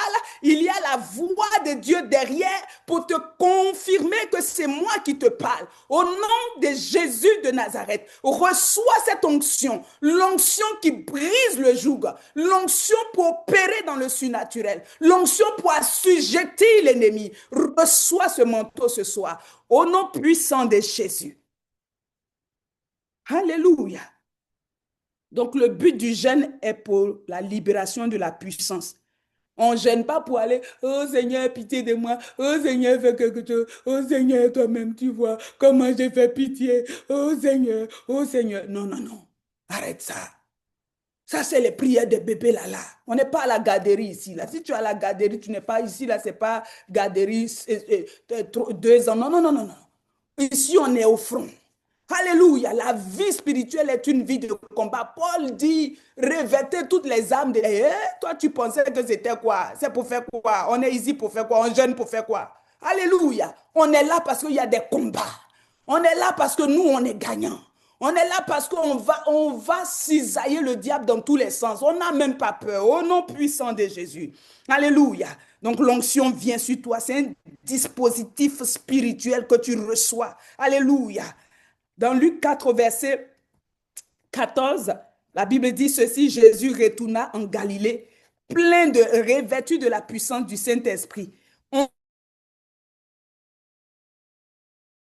il y a la voix de Dieu derrière pour te confirmer que c'est moi qui te parle. Au nom de Jésus de Nazareth, reçois cette onction, l'onction qui brise le joug, l'onction pour opérer dans le surnaturel, l'onction pour assujettir l'ennemi. Reçois ce manteau ce soir, au nom puissant de Jésus. Alléluia. Donc le but du jeûne est pour la libération de la puissance. On ne gêne pas pour aller, oh Seigneur, pitié de moi, oh Seigneur, fais quelque chose, oh Seigneur, toi-même, tu vois comment j'ai fait pitié, oh Seigneur, oh Seigneur. Non, non, non, arrête ça. Ça, c'est les prières de bébé là. On n'est pas à la garderie ici. Là. Si tu es à la garderie, tu n'es pas ici, là, ce n'est pas garderie 2 ans. Non, non, non, non, non. Ici, on est au front. Alléluia. La vie spirituelle est une vie de combat. Paul dit, revêtez toutes les âmes. Toi, tu pensais que c'était quoi? C'est pour faire quoi? On est ici pour faire quoi? On jeûne pour faire quoi? Alléluia. On est là parce qu'il y a des combats. On est là parce que nous, on est gagnants. On est là parce on va cisailler le diable dans tous les sens. On n'a même pas peur. Au nom puissant de Jésus. Alléluia. Donc l'onction vient sur toi. C'est un dispositif spirituel que tu reçois. Alléluia. Dans Luc 4, verset 14, la Bible dit ceci, Jésus retourna en Galilée, revêtu de la puissance du Saint-Esprit.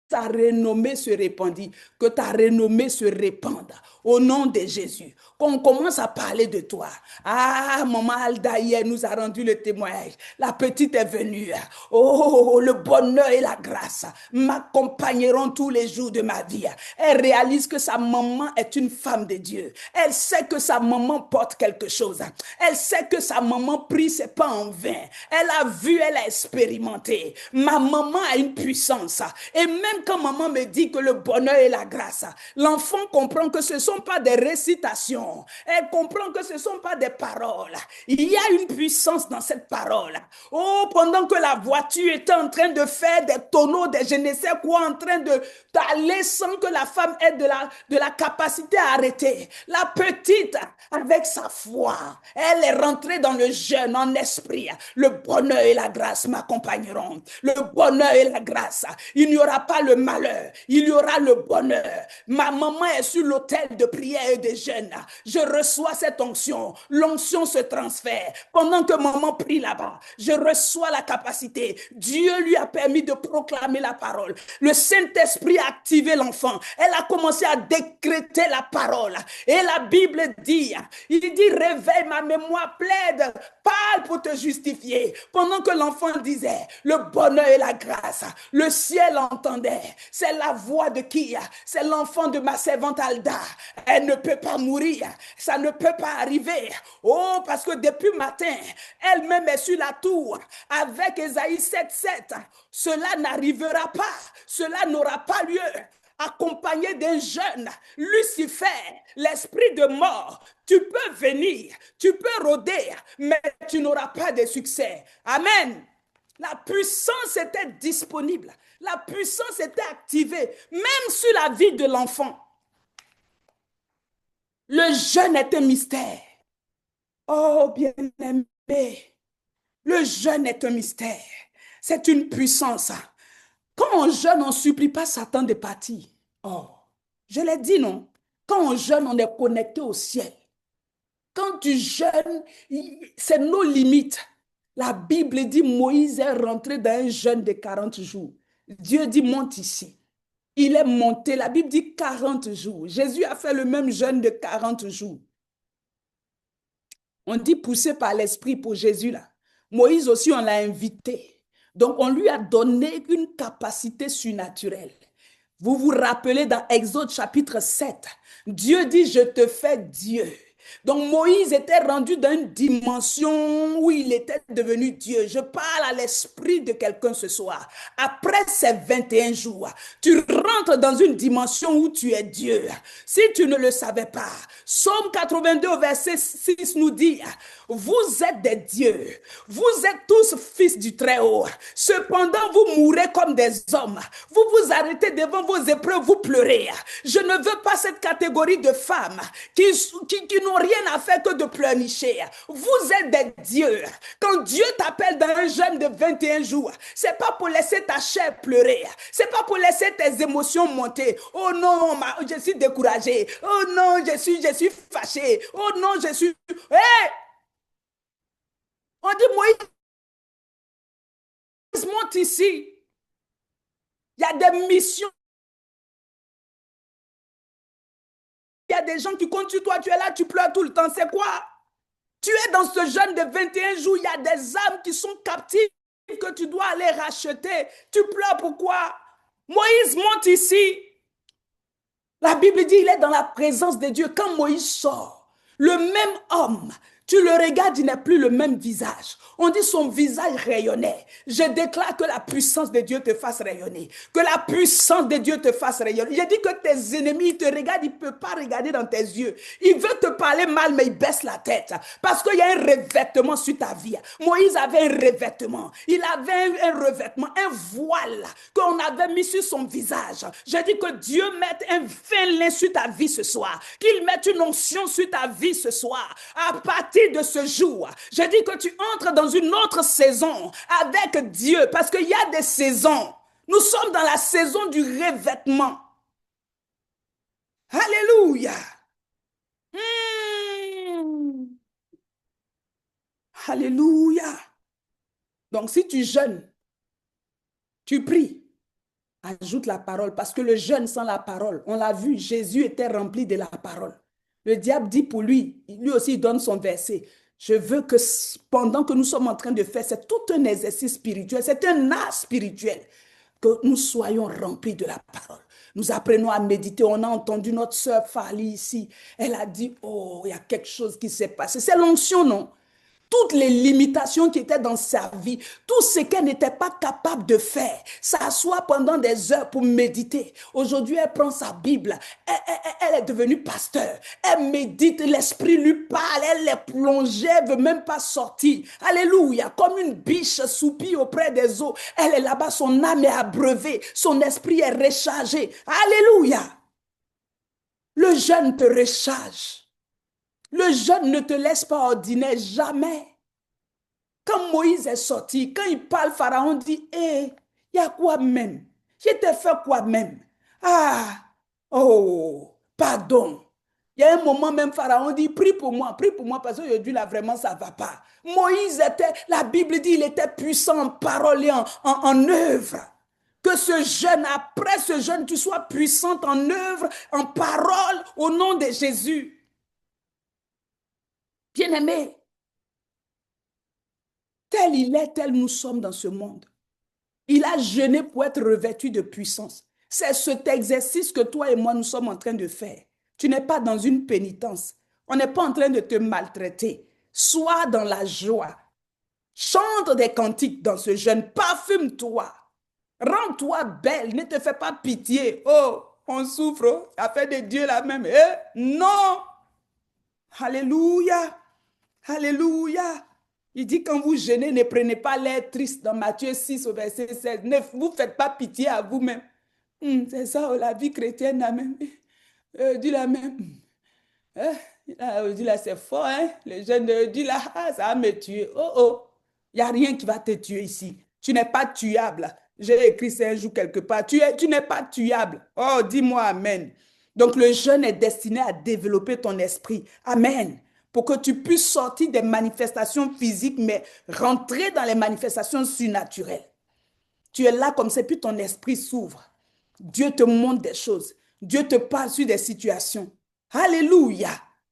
Ta renommée se répandit, que ta renommée se répande au nom de Jésus. Qu'on commence à parler de toi. Ah, maman Alda hier nous a rendu le témoignage. La petite est venue. Oh, le bonheur et la grâce m'accompagneront tous les jours de ma vie. Elle réalise que sa maman est une femme de Dieu. Elle sait que sa maman porte quelque chose. Elle sait que sa maman prie, c'est pas en vain. Elle a vu, elle a expérimenté. Ma maman a une puissance. Et même quand maman me dit que le bonheur et la grâce, l'enfant comprend que ce ne sont pas des récitations. Elle comprend que ce ne sont pas des paroles. Il y a une puissance dans cette parole. Oh, pendant que la voiture était en train de faire des tonneaux, des je ne sais quoi, en train d'aller sans que la femme ait de la capacité à arrêter. La petite, avec sa foi, elle est rentrée dans le jeûne en esprit. Le bonheur et la grâce m'accompagneront. Le bonheur et la grâce. Il n'y aura pas le malheur, il y aura le bonheur. Ma maman est sur l'autel de prière et de jeûne. Je reçois cette onction. L'onction se transfère. Pendant que maman prie là-bas, je reçois la capacité. Dieu lui a permis de proclamer la parole. Le Saint-Esprit a activé l'enfant. Elle a commencé à décréter la parole. Et la Bible dit, il dit, réveille ma mémoire, plaide, parle pour te justifier. Pendant que l'enfant disait, le bonheur et la grâce, le ciel entendait. C'est la voix de qui? C'est l'enfant de ma servante Alda. Elle ne peut pas mourir. Ça ne peut pas arriver. Oh, parce que depuis matin, elle-même est sur la tour avec Ésaïe 7:7. Cela n'arrivera pas. Cela n'aura pas lieu. Accompagné d'un jeune, Lucifer, l'esprit de mort, tu peux venir, tu peux rôder, mais tu n'auras pas de succès. Amen. La puissance était disponible. La puissance était activée, même sur la vie de l'enfant. Le jeûne est un mystère. Oh, bien-aimé, le jeûne est un mystère. C'est une puissance. Quand on jeûne, on ne supplie pas Satan de partir. Oh, je l'ai dit, non? Quand on jeûne, on est connecté au ciel. Quand tu jeûnes, c'est nos limites. La Bible dit Moïse est rentré dans un jeûne de 40 jours. Dieu dit monte ici. Il est monté. La Bible dit 40 jours. Jésus a fait le même jeûne de 40 jours. On dit poussé par l'Esprit pour Jésus là. Moïse aussi, on l'a invité. Donc, on lui a donné une capacité surnaturelle. Vous vous rappelez dans Exode chapitre 7, Dieu dit, je te fais Dieu. Donc Moïse était rendu dans une dimension où il était devenu Dieu. Je parle à l'esprit de quelqu'un ce soir. Après ces 21 jours, tu rentres dans une dimension où tu es Dieu. Si tu ne le savais pas, Psaume 82 au verset 6 nous dit, vous êtes des dieux, vous êtes tous fils du Très-Haut. Cependant, vous mourrez comme des hommes. Vous vous arrêtez devant vos épreuves, vous pleurez. Je ne veux pas cette catégorie de femmes qui n'ont rien à faire que de pleurnicher. Vous êtes des dieux. Quand Dieu t'appelle dans un jeûne de 21 jours, c'est pas pour laisser ta chair pleurer. C'est pas pour laisser tes émotions monter. Oh non, je suis découragée. Oh non, je suis fâchée. Oh non, je suis... Hey! On dit, Moïse, monte ici. Il y a des missions. Il y a des gens qui comptent sur toi, tu es là, tu pleures tout le temps. C'est quoi? Tu es dans ce jeûne de 21 jours, il y a des âmes qui sont captives que tu dois aller racheter. Tu pleures pourquoi? Moïse monte ici. La Bible dit il est dans la présence de Dieu. Quand Moïse sort, le même homme Tu le regardes, il n'est plus le même visage. On dit son visage rayonnait. Je déclare que la puissance de Dieu te fasse rayonner. Que la puissance de Dieu te fasse rayonner. J'ai dit que tes ennemis, ils te regardent, ils ne peuvent pas regarder dans tes yeux. Ils veulent te parler mal, mais ils baissent la tête. Parce qu'il y a un revêtement sur ta vie. Moïse avait un revêtement. Il avait un revêtement, un voile qu'on avait mis sur son visage. Je dis que Dieu mette un fin lin sur ta vie ce soir. Qu'il mette une onction sur ta vie ce soir. À partir de ce jour, je dis que tu entres dans une autre saison avec Dieu. Parce qu'il y a des saisons. Nous sommes dans la saison du revêtement. Alléluia. Alléluia. Donc si tu jeûnes, tu pries, ajoute la parole, parce que le jeûne sans la parole, on l'a vu, Jésus était rempli de la parole. Le diable dit pour lui aussi il donne son verset. Je veux que pendant que nous sommes en train de faire, c'est tout un exercice spirituel, c'est un art spirituel, que nous soyons remplis de la parole. Nous apprenons à méditer. On a entendu notre sœur Fali ici. Elle a dit, oh, il y a quelque chose qui s'est passé. C'est l'onction, non? Toutes les limitations qui étaient dans sa vie, tout ce qu'elle n'était pas capable de faire, s'asseoir pendant des heures pour méditer. Aujourd'hui, elle prend sa Bible, elle est devenue pasteur, elle médite, l'esprit lui parle, elle est plongée, elle ne veut même pas sortir. Alléluia, comme une biche soupie auprès des eaux, elle est là-bas, son âme est abreuvée, son esprit est rechargé. Alléluia, le jeûne te recharge. Le jeûne ne te laisse pas ordinaire, jamais. Quand Moïse est sorti, quand il parle, Pharaon dit, hé, il y a quoi même? Je t'ai fait quoi même? Ah, oh, pardon. Il y a un moment même, Pharaon dit, prie pour moi, parce qu'aujourd'hui, là, vraiment, ça ne va pas. Moïse était, la Bible dit, il était puissant en parole et en œuvre. Que ce jeûne, après ce jeûne, tu sois puissante en œuvre, en parole, au nom de Jésus. Bien-aimé, tel il est, tel nous sommes dans ce monde. Il a jeûné pour être revêtu de puissance. C'est cet exercice que toi et moi, nous sommes en train de faire. Tu n'es pas dans une pénitence. On n'est pas en train de te maltraiter. Sois dans la joie. Chante des cantiques dans ce jeûne. Parfume-toi. Rends-toi belle. Ne te fais pas pitié. Oh, on souffre. Ça fait de Dieu la même. Non. Alléluia. Alléluia. Il dit quand vous jeûnez, ne prenez pas l'air triste dans Matthieu 6 au verset 16. Ne vous faites pas pitié à vous-même. C'est ça, la vie chrétienne la même. Dit la même. Dit là, c'est fort, hein? Le jeûne dit là, ça va me tuer. Oh, oh. Il n'y a rien qui va te tuer ici. Tu n'es pas tuable. J'ai écrit ça un jour quelque part. Tu n'es pas tuable. Oh, dis-moi amen. Donc le jeûne est destiné à développer ton esprit. Amen. Pour que tu puisses sortir des manifestations physiques, mais rentrer dans les manifestations surnaturelles. Tu es là comme ça, puis ton esprit s'ouvre. Dieu te montre des choses. Dieu te parle sur des situations. Alléluia.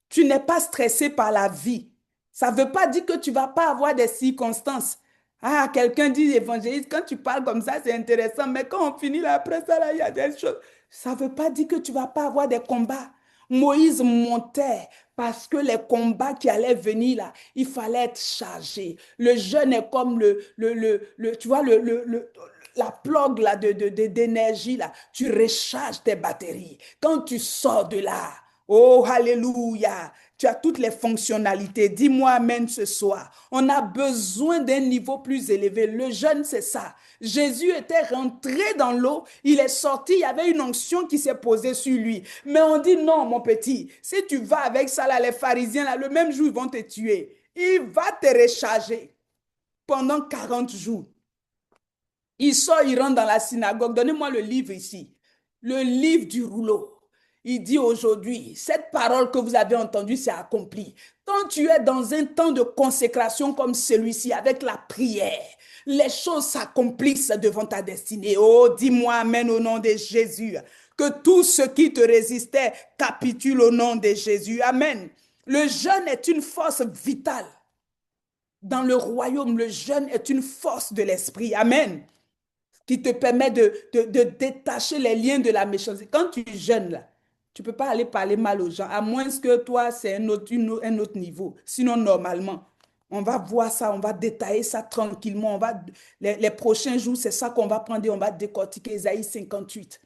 Tu n'es pas stressé par la vie. Ça ne veut pas dire que tu ne vas pas avoir des circonstances. Ah, quelqu'un dit, évangéliste, quand tu parles comme ça, c'est intéressant, mais quand on finit là, après ça, là, il y a des choses. Ça ne veut pas dire que tu ne vas pas avoir des combats. Moïse montait parce que les combats qui allaient venir là, il fallait être chargé. Le jeûne est comme tu vois, la plug là d'énergie là. Tu recharges tes batteries. Quand tu sors de là, oh, alléluia, tu as toutes les fonctionnalités. Dis-moi amen ce soir. On a besoin d'un niveau plus élevé. Le jeûne, c'est ça. Jésus était rentré dans l'eau, il est sorti, il y avait une onction qui s'est posée sur lui. Mais on dit non, mon petit, si tu vas avec ça, là, les pharisiens, là, le même jour, ils vont te tuer. Il va te recharger pendant 40 jours. Il sort, il rentre dans la synagogue. Donnez-moi le livre ici. Le livre du rouleau. Il dit aujourd'hui, cette parole que vous avez entendue s'est accomplie. Quand tu es dans un temps de consécration comme celui-ci, avec la prière, les choses s'accomplissent devant ta destinée. Oh, dis-moi amen au nom de Jésus. Que tout ce qui te résistait capitule au nom de Jésus. Amen. Le jeûne est une force vitale. Dans le royaume, le jeûne est une force de l'esprit. Amen. Qui te permet de détacher les liens de la méchanceté. Quand tu jeûnes, là, Tu ne peux pas aller parler mal aux gens, à moins que toi, c'est un autre niveau. Sinon, normalement, on va voir ça, on va détailler ça tranquillement. Les prochains jours, c'est ça qu'on va prendre et on va décortiquer Ésaïe 58.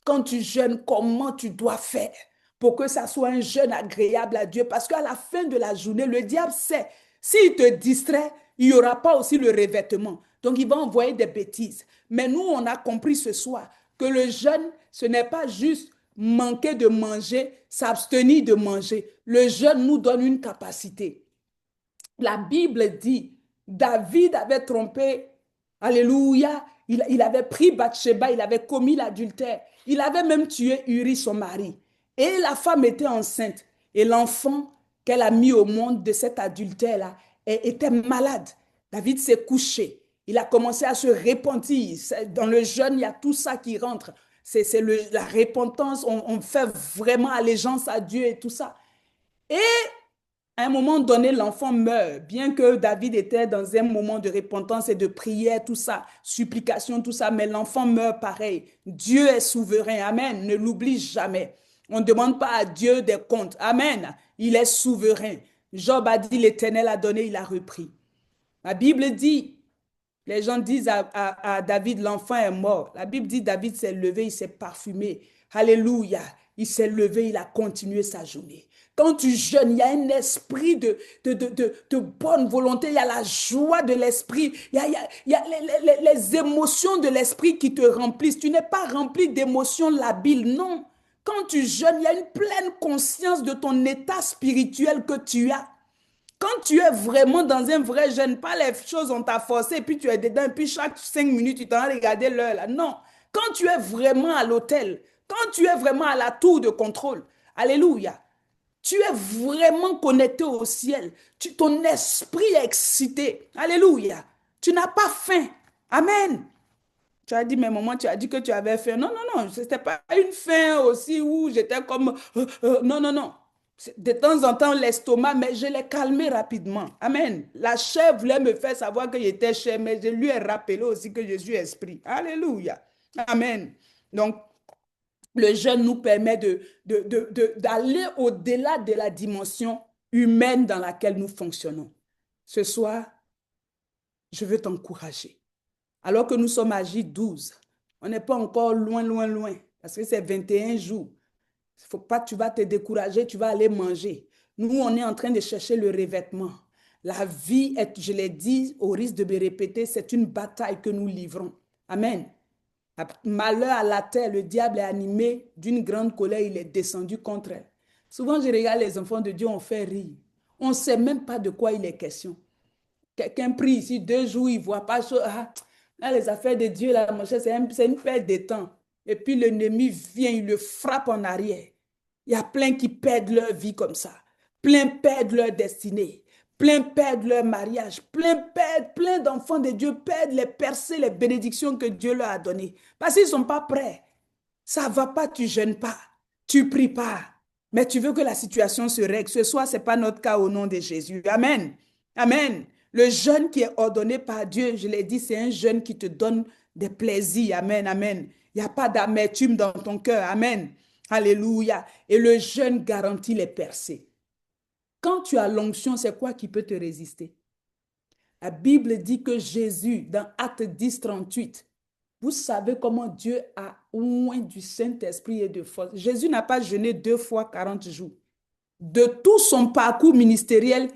Quand tu jeûnes, comment tu dois faire pour que ça soit un jeûne agréable à Dieu? Parce qu'à la fin de la journée, le diable sait, s'il te distrait, il n'y aura pas aussi le revêtement. Donc, il va envoyer des bêtises. Mais nous, on a compris ce soir que le jeûne, ce n'est pas juste manquer de manger, s'abstenir de manger. Le jeûne nous donne une capacité. La Bible dit, David avait trompé, alléluia, il avait pris Bathsheba, il avait commis l'adultère, il avait même tué Uri, son mari. Et la femme était enceinte. Et l'enfant qu'elle a mis au monde de cet adultère-là était malade. David s'est couché. Il a commencé à se repentir. Dans le jeûne, il y a tout ça qui rentre. C'est la repentance, on fait vraiment allégeance à Dieu et tout ça. Et à un moment donné, l'enfant meurt, bien que David était dans un moment de repentance et de prière, tout ça, supplication, tout ça, mais l'enfant meurt pareil. Dieu est souverain, amen, ne l'oublie jamais. On ne demande pas à Dieu des comptes, amen, il est souverain. Job a dit, l'Éternel a donné, il a repris. La Bible dit, les gens disent à David, l'enfant est mort. La Bible dit, David s'est levé, il s'est parfumé. Alléluia, il s'est levé, il a continué sa journée. Quand tu jeûnes, il y a un esprit de bonne volonté, il y a la joie de l'esprit, il y a les émotions de l'esprit qui te remplissent. Tu n'es pas rempli d'émotions labiles, non. Quand tu jeûnes, il y a une pleine conscience de ton état spirituel que tu as. Quand tu es vraiment dans un vrai jeûne, pas les choses on t'a forcé, puis tu es dedans, puis chaque 5 minutes, tu t'en as regardé l'heure là. Non. Quand tu es vraiment à l'hôtel, quand tu es vraiment à la tour de contrôle, alléluia, tu es vraiment connecté au ciel. Ton esprit est excité. Alléluia. Tu n'as pas faim. Amen. Tu as dit, mais maman, tu as dit que tu avais faim. Non, non, non. Ce n'était pas une faim aussi où j'étais comme... non, non, non. De temps en temps, l'estomac, mais je l'ai calmé rapidement. Amen. La chair voulait me faire savoir que j'étais chair, mais je lui ai rappelé aussi que je suis esprit. Alléluia. Amen. Donc, le jeûne nous permet d'aller au-delà de la dimension humaine dans laquelle nous fonctionnons. Ce soir, je veux t'encourager. Alors que nous sommes à J12, on n'est pas encore loin, loin, loin, parce que c'est 21 jours. Il ne faut pas que tu vas te décourager, tu vas aller manger. Nous, on est en train de chercher le revêtement. La vie, je l'ai dit, au risque de me répéter, c'est une bataille que nous livrons. Amen. Malheur à la terre, le diable est animé d'une grande colère, il est descendu contre elle. Souvent, je regarde les enfants de Dieu, on fait rire. On ne sait même pas de quoi il est question. Quelqu'un prie ici 2 jours, il ne voit pas chose. Ah, là, les affaires de Dieu, là, mon cher, c'est une perte de temps. Et puis l'ennemi vient, il le frappe en arrière. Il y a plein qui perdent leur vie comme ça. Plein perdent leur destinée. Plein perdent leur mariage, plein d'enfants de Dieu perdent les percées, les bénédictions que Dieu leur a données. Parce qu'ils ne sont pas prêts. Ça ne va pas, tu ne jeûnes pas, tu ne pries pas. Mais tu veux que la situation se règle. Ce soir, ce n'est pas notre cas au nom de Jésus. Amen. Amen. Le jeûne qui est ordonné par Dieu, je l'ai dit, c'est un jeûne qui te donne des plaisirs. Amen, amen. Il n'y a pas d'amertume dans ton cœur. Amen. Alléluia. Et le jeûne garantit les percées. Quand tu as l'onction, c'est quoi qui peut te résister? La Bible dit que Jésus, dans Acte 10, 38, vous savez comment Dieu a oint du Saint-Esprit et de force. Jésus n'a pas jeûné 2 fois 40 jours. De tout son parcours ministériel,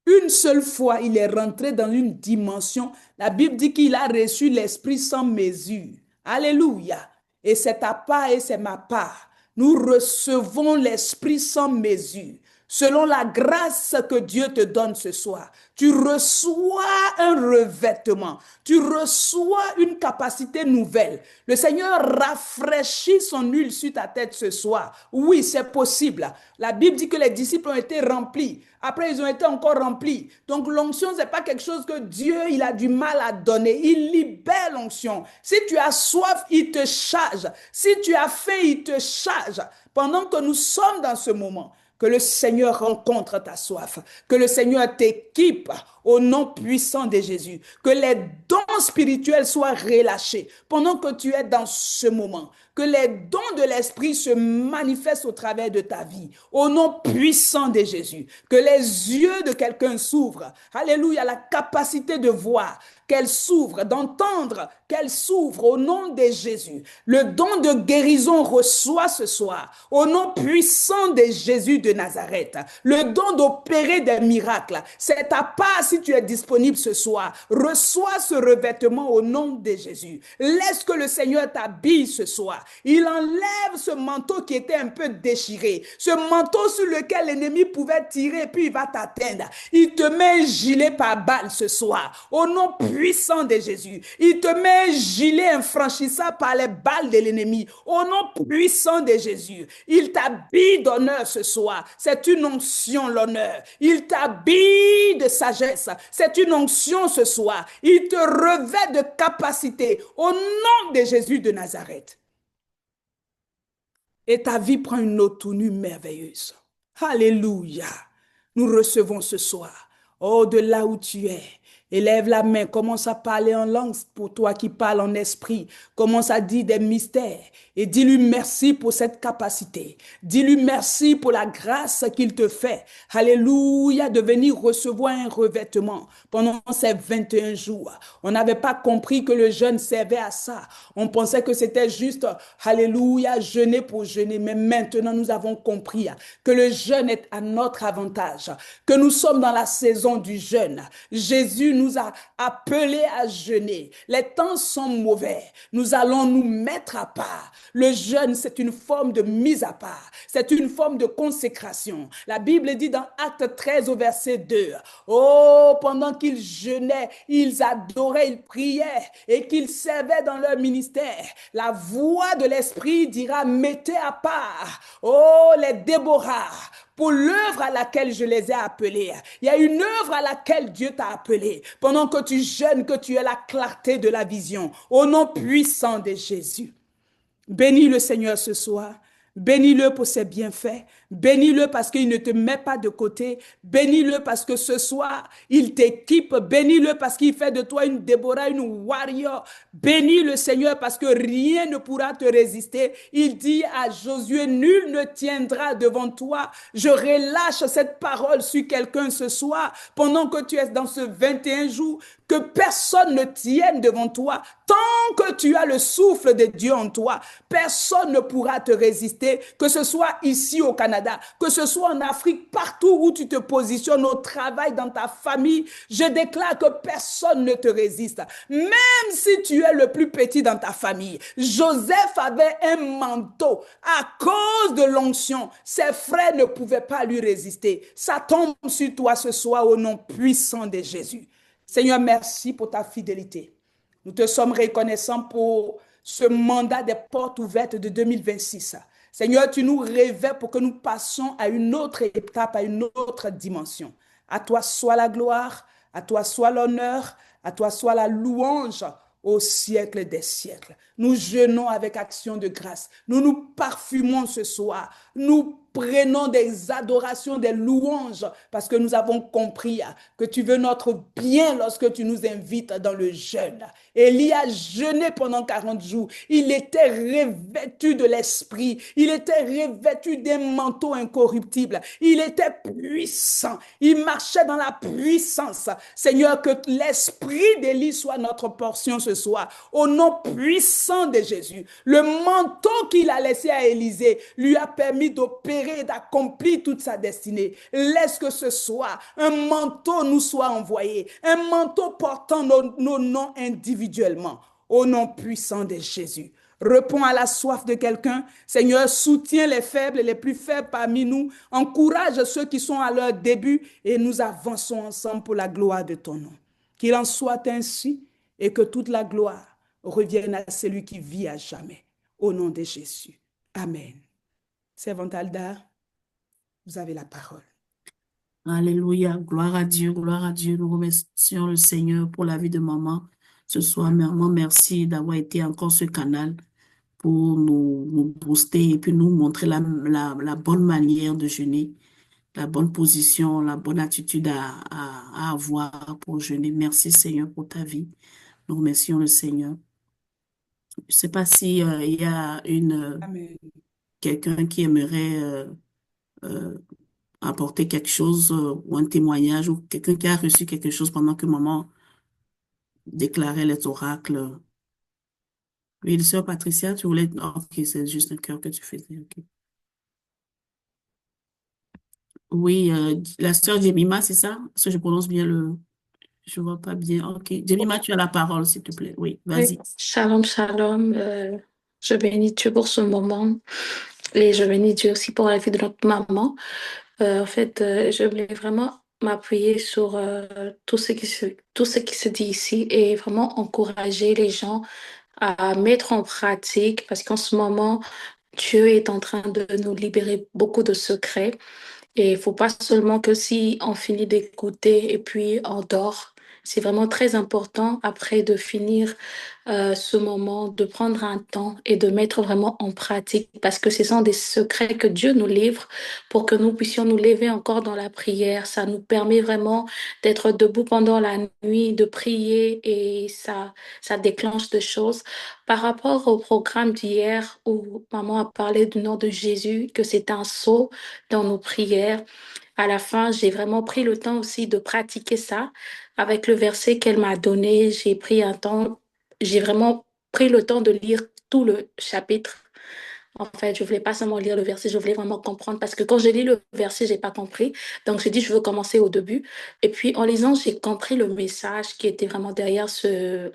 une seule fois, il est rentré dans une dimension. La Bible dit qu'il a reçu l'Esprit sans mesure. Alléluia. Et c'est ta part et c'est ma part. Nous recevons l'Esprit sans mesure. Selon la grâce que Dieu te donne ce soir, tu reçois un revêtement, tu reçois une capacité nouvelle. Le Seigneur rafraîchit son huile sur ta tête ce soir. Oui, c'est possible. La Bible dit que les disciples ont été remplis. Après, ils ont été encore remplis. Donc, l'onction, ce n'est pas quelque chose que Dieu, il a du mal à donner. Il libère l'onction. Si tu as soif, il te charge. Si tu as faim, il te charge. Pendant que nous sommes dans ce moment, que le Seigneur rencontre ta soif, que le Seigneur t'équipe au nom puissant de Jésus, que les dons spirituels soient relâchés pendant que tu es dans ce moment, Que les dons de l'Esprit se manifestent au travers de ta vie. Au nom puissant de Jésus. Que les yeux de quelqu'un s'ouvrent. Alléluia, la capacité de voir, qu'elle s'ouvre, d'entendre, qu'elle s'ouvre au nom de Jésus. Le don de guérison reçoit ce soir, au nom puissant de Jésus de Nazareth. Le don d'opérer des miracles, c'est ta part si tu es disponible ce soir. Reçois ce revêtement au nom de Jésus. Laisse que le Seigneur t'habille ce soir. Il enlève ce manteau qui était un peu déchiré, ce manteau sur lequel l'ennemi pouvait tirer et puis il va t'atteindre. Il te met un gilet par balle ce soir, au nom puissant de Jésus. Il te met un gilet infranchissable par les balles de l'ennemi, au nom puissant de Jésus. Il t'habille d'honneur ce soir. C'est une onction, l'honneur. Il t'habille de sagesse. C'est une onction ce soir. Il te revêt de capacité au nom de Jésus de Nazareth. Et ta vie prend une autre tenue merveilleuse. Alléluia. Nous recevons ce soir, oh, de là où tu es. Élève la main, commence à parler en langue pour toi qui parles en esprit. Commence à dire des mystères et dis-lui merci pour cette capacité. Dis-lui merci pour la grâce qu'il te fait. Alléluia, de venir recevoir un revêtement pendant ces 21 jours. On n'avait pas compris que le jeûne servait à ça. On pensait que c'était juste, alléluia, jeûner pour jeûner. Mais maintenant, nous avons compris que le jeûne est à notre avantage, que nous sommes dans la saison du jeûne. Jésus nous a appelés à jeûner. Les temps sont mauvais. Nous allons nous mettre à part. Le jeûne, c'est une forme de mise à part. C'est une forme de consécration. La Bible dit dans Acte 13 au verset 2, oh, pendant qu'ils jeûnaient, ils adoraient, ils priaient et qu'ils servaient dans leur ministère. La voix de l'Esprit dira, mettez à part, oh, les Déborah, pour l'œuvre à laquelle je les ai appelés. Il y a une œuvre à laquelle Dieu t'a appelé. Pendant que tu jeûnes, que tu aies la clarté de la vision. Au nom puissant de Jésus. Bénis le Seigneur ce soir. Bénis-le pour ses bienfaits. Bénis-le parce qu'il ne te met pas de côté. Bénis-le parce que ce soir, il t'équipe. Bénis-le parce qu'il fait de toi une Déborah, une warrior. Bénis le Seigneur parce que rien ne pourra te résister. Il dit à Josué, nul ne tiendra devant toi. Je relâche cette parole sur quelqu'un ce soir pendant que tu es dans ce 21 jours. Que personne ne tienne devant toi. Tant que tu as le souffle de Dieu en toi, personne ne pourra te résister, que ce soit ici au Canada, que ce soit en Afrique, partout où tu te positionnes, au travail, dans ta famille. Je déclare que personne ne te résiste. Même si tu es le plus petit dans ta famille. Joseph avait un manteau. À cause de l'onction, ses frères ne pouvaient pas lui résister. Ça tombe sur toi ce soir au nom puissant de Jésus. Seigneur, merci pour ta fidélité. Nous te sommes reconnaissants pour ce mandat des portes ouvertes de 2026. Seigneur, tu nous révèles pour que nous passions à une autre étape, à une autre dimension. À toi soit la gloire, à toi soit l'honneur, à toi soit la louange au siècle des siècles. Nous jeûnons avec action de grâce. Nous nous parfumons ce soir. Nous prenons des adorations, des louanges, parce que nous avons compris que tu veux notre bien lorsque tu nous invites dans le jeûne. Élie a jeûné pendant 40 jours. Il était revêtu de l'esprit. Il était revêtu d'un manteau incorruptible. Il était puissant. Il marchait dans la puissance. Seigneur, que l'esprit d'Élie soit notre portion ce soir. Au nom puissant de Jésus. Le manteau qu'il a laissé à Élisée lui a permis d'opérer et d'accomplir toute sa destinée. Laisse que ce soir, un manteau nous soit envoyé, un manteau portant nos noms individuellement, au nom puissant de Jésus. Réponds à la soif de quelqu'un. Seigneur, soutiens les faibles et les plus faibles parmi nous. Encourage ceux qui sont à leur début et nous avançons ensemble pour la gloire de ton nom. Qu'il en soit ainsi et que toute la gloire revienne à celui qui vit à jamais. Au nom de Jésus. Amen. Servante Alda, vous avez la parole. Alléluia, gloire à Dieu, gloire à Dieu. Nous remercions le Seigneur pour la vie de maman. Ce soir, maman, merci d'avoir été encore ce canal pour nous booster et puis nous montrer la bonne manière de jeûner, la bonne position, la bonne attitude à avoir pour jeûner. Merci Seigneur pour ta vie. Nous remercions le Seigneur. Je sais pas si il y a Amen. quelqu'un qui aimerait euh, apporter quelque chose ou un témoignage ou quelqu'un qui a reçu quelque chose pendant que maman déclarait les oracles. Oui, sœur Patricia, tu voulais... ah, ok, c'est juste un cœur que tu faisais. Ok. Oui, la sœur Jemima, c'est ça? Est-ce que je prononce bien le... Je vois pas bien. Ok. Jemima, tu as la parole, s'il te plaît. Oui, Oui, vas-y. shalom, shalom. Je bénis Dieu pour ce moment et je bénis Dieu aussi pour la vie de notre maman. En fait, je voulais vraiment m'appuyer sur tout ce qui se dit ici et vraiment encourager les gens à mettre en pratique parce qu'en ce moment, Dieu est en train de nous libérer beaucoup de secrets. Et il faut pas seulement que si on finit d'écouter et puis on dort. C'est vraiment très important après de finir ce moment, de prendre un temps et de mettre vraiment en pratique parce que ce sont des secrets que Dieu nous livre pour que nous puissions nous lever encore dans la prière. Ça nous permet vraiment d'être debout pendant la nuit, de prier et ça déclenche des choses. Par rapport au programme d'hier où maman a parlé du nom de Jésus, que c'est un sceau dans nos prières. À la fin, j'ai vraiment pris le temps aussi de pratiquer ça. Avec le verset qu'elle m'a donné, j'ai pris un temps, j'ai vraiment pris le temps de lire tout le chapitre. En fait, je voulais pas seulement lire le verset, je voulais vraiment comprendre parce que quand j'ai lu le verset, j'ai pas compris. Donc, j'ai dit, je veux commencer au début. Et puis, en lisant, j'ai compris le message qui était vraiment derrière ce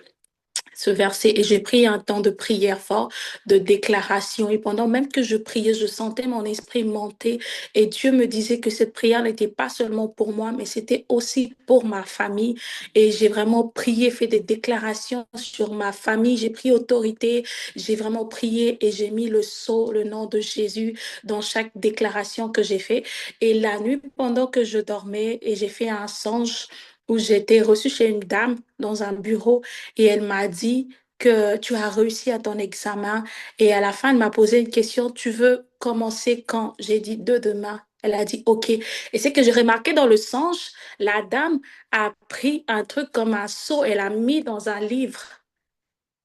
verset et j'ai pris un temps de prière fort, de déclaration. Et pendant même que je priais, je sentais mon esprit monter et Dieu me disait que cette prière n'était pas seulement pour moi, mais c'était aussi pour ma famille. Et j'ai vraiment prié, fait des déclarations sur ma famille. J'ai pris autorité, j'ai vraiment prié et j'ai mis le sceau, le nom de Jésus dans chaque déclaration que j'ai fait. Et la nuit, pendant que je dormais et j'ai fait un songe où j'étais reçue chez une dame dans un bureau et elle m'a dit que tu as réussi à ton examen. Et à la fin, elle m'a posé une question, tu veux commencer quand? J'ai dit demain. Elle a dit OK. Et c'est que j'ai remarqué dans le songe, la dame a pris un truc comme un seau, elle a mis dans un livre.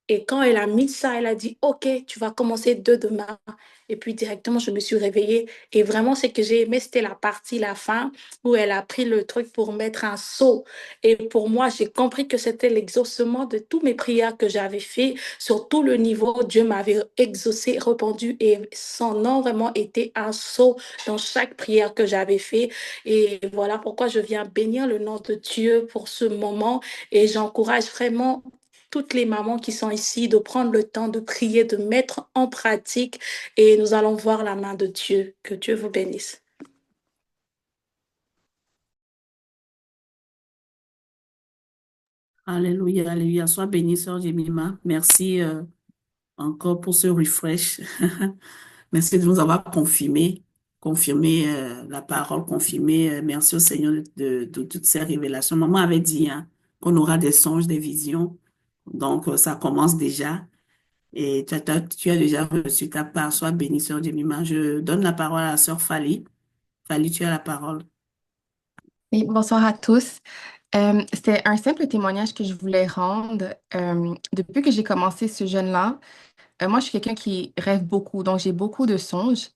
Et quand elle a mis ça, elle a dit, OK, tu vas commencer demain. Et puis directement, je me suis réveillée. Et vraiment, ce que j'ai aimé, c'était la partie, la fin, où elle a pris le truc pour mettre un seau. Et pour moi, j'ai compris que c'était l'exaucement de toutes mes prières que j'avais fait sur tout le niveau. Dieu m'avait exaucé, répondu. Et son nom vraiment était un seau dans chaque prière que j'avais fait. Et voilà pourquoi je viens bénir le nom de Dieu pour ce moment. Et j'encourage vraiment toutes les mamans qui sont ici de prendre le temps de prier, de mettre en pratique et nous allons voir la main de Dieu. Que Dieu vous bénisse. Alléluia, alléluia. Sois bénie, sœur Jemima. Merci encore pour ce refresh. Merci de nous avoir confirmé la parole, confirmé. Merci au Seigneur de toutes ces révélations. Maman avait dit hein, qu'on aura des songes, des visions. Donc, ça commence déjà. Et tu as déjà reçu ta part. Sois bénie, sœur Jemima. Je donne la parole à la sœur Fali. Fali, tu as la parole. Oui, bonsoir à tous. C'était un simple témoignage que je voulais rendre. Depuis que j'ai commencé ce jeûne-là, moi, je suis quelqu'un qui rêve beaucoup, donc j'ai beaucoup de songes.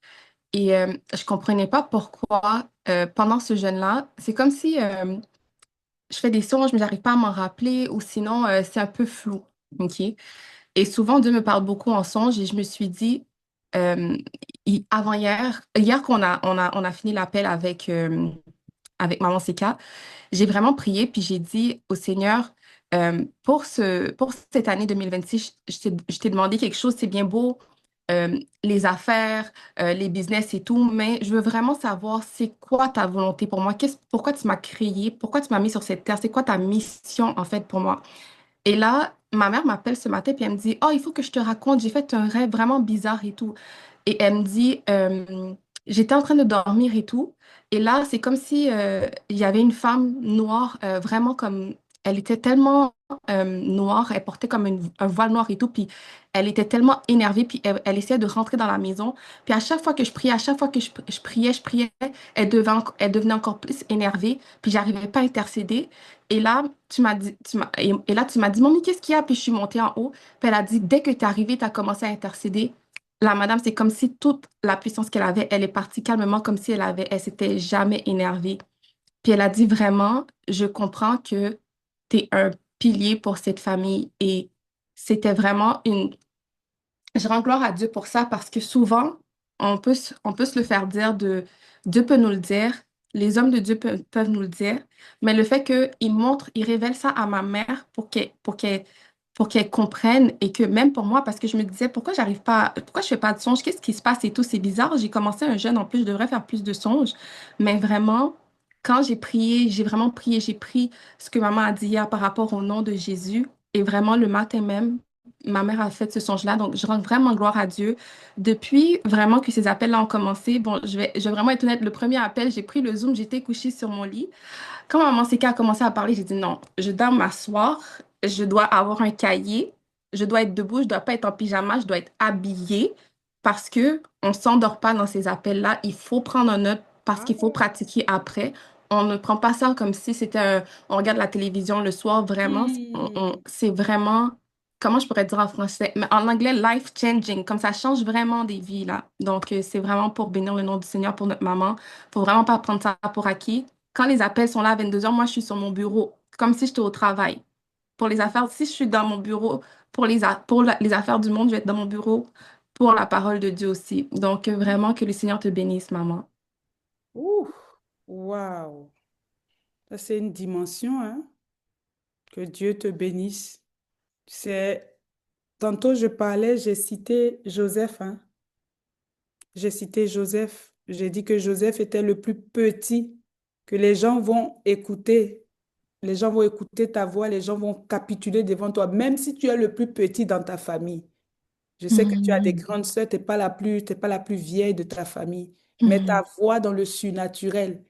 Et je comprenais pas pourquoi, pendant ce jeûne-là, c'est comme si je fais des songes, mais j'arrive pas à m'en rappeler, ou sinon, c'est un peu flou. OK? Et souvent, Dieu me parle beaucoup en songes, et je me suis dit, euh, hier qu'on a fini l'appel avec Maman Seka, j'ai vraiment prié, puis j'ai dit au Seigneur, pour cette année 2026, je t'ai demandé quelque chose, c'est bien beau, les affaires, les business et tout, mais je veux vraiment savoir c'est quoi ta volonté pour moi, pourquoi tu m'as créé, pourquoi tu m'as mis sur cette terre, c'est quoi ta mission en fait pour moi. Et là, ma mère m'appelle ce matin, puis elle me dit, oh, il faut que je te raconte, j'ai fait un rêve vraiment bizarre et tout. Et elle me dit, j'étais en train de dormir et tout. Et là, c'est comme si il y avait une femme noire, vraiment comme elle était tellement noire, elle portait comme un voile noir et tout, puis elle était tellement énervée, puis elle essayait de rentrer dans la maison. Puis à chaque fois que je priais, à chaque fois que je priais, elle devenait encore plus énervée, puis j'arrivais pas à intercéder. Et là, et là, tu m'as dit, Mommy, qu'est-ce qu'il y a? Puis je suis montée en haut, puis elle a dit, dès que tu es arrivée, tu as commencé à intercéder. La madame, c'est comme si toute la puissance qu'elle avait, elle est partie calmement, comme si elle s'était jamais énervée. Puis elle a dit vraiment, je comprends que tu es un pilier pour cette famille. Et c'était vraiment une... Je rends gloire à Dieu pour ça parce que souvent, on peut se le faire dire de... Dieu peut nous le dire, les hommes de Dieu peuvent nous le dire, mais le fait qu'il montre, il révèle ça à ma mère pour qu'elle comprenne et que même pour moi, parce que je me disais, pourquoi j'arrive pas, pourquoi je fais pas de songes, qu'est-ce qui se passe et tout, c'est bizarre. J'ai commencé un jeûne en plus, je devrais faire plus de songes, mais vraiment, quand j'ai prié, j'ai vraiment prié, j'ai pris ce que maman a dit hier par rapport au nom de Jésus et vraiment le matin même, ma mère a fait ce songe-là, donc je rends vraiment gloire à Dieu. Depuis vraiment que ces appels-là ont commencé, bon, je vais vraiment être honnête, le premier appel, j'ai pris le Zoom, j'étais couchée sur mon lit. Quand maman Seka a commencé à parler, j'ai dit non, je dois m'asseoir, je dois avoir un cahier, je dois être debout, je dois pas être en pyjama, je dois être habillée parce que on s'endort pas dans ces appels-là. Il faut prendre en note parce qu'il faut pratiquer après. On ne prend pas ça comme si on regarde la télévision le soir, vraiment. Hmm. C'est vraiment, comment je pourrais dire en français, mais en anglais, life-changing, comme ça change vraiment des vies, là. Donc, c'est vraiment pour bénir le nom du Seigneur pour notre maman. Faut vraiment pas prendre ça pour acquis. Quand les appels sont là à 22 heures, moi, je suis sur mon bureau, comme si j'étais au travail. Pour les affaires, si je suis dans mon bureau, les affaires du monde, je vais être dans mon bureau pour la parole de Dieu aussi. Donc, vraiment, que le Seigneur te bénisse, maman. Ouh, waouh. Ça, c'est une dimension, hein. Que Dieu te bénisse. C'est, tantôt je parlais, j'ai cité Joseph, hein. J'ai cité Joseph. J'ai dit que Joseph était le plus petit, que les gens vont écouter. Les gens vont écouter ta voix, les gens vont capituler devant toi, même si tu es le plus petit dans ta famille. Je sais que tu as des Mhm. grandes sœurs, t'es pas la plus vieille de ta famille, mais ta Mhm. voix dans le surnaturel,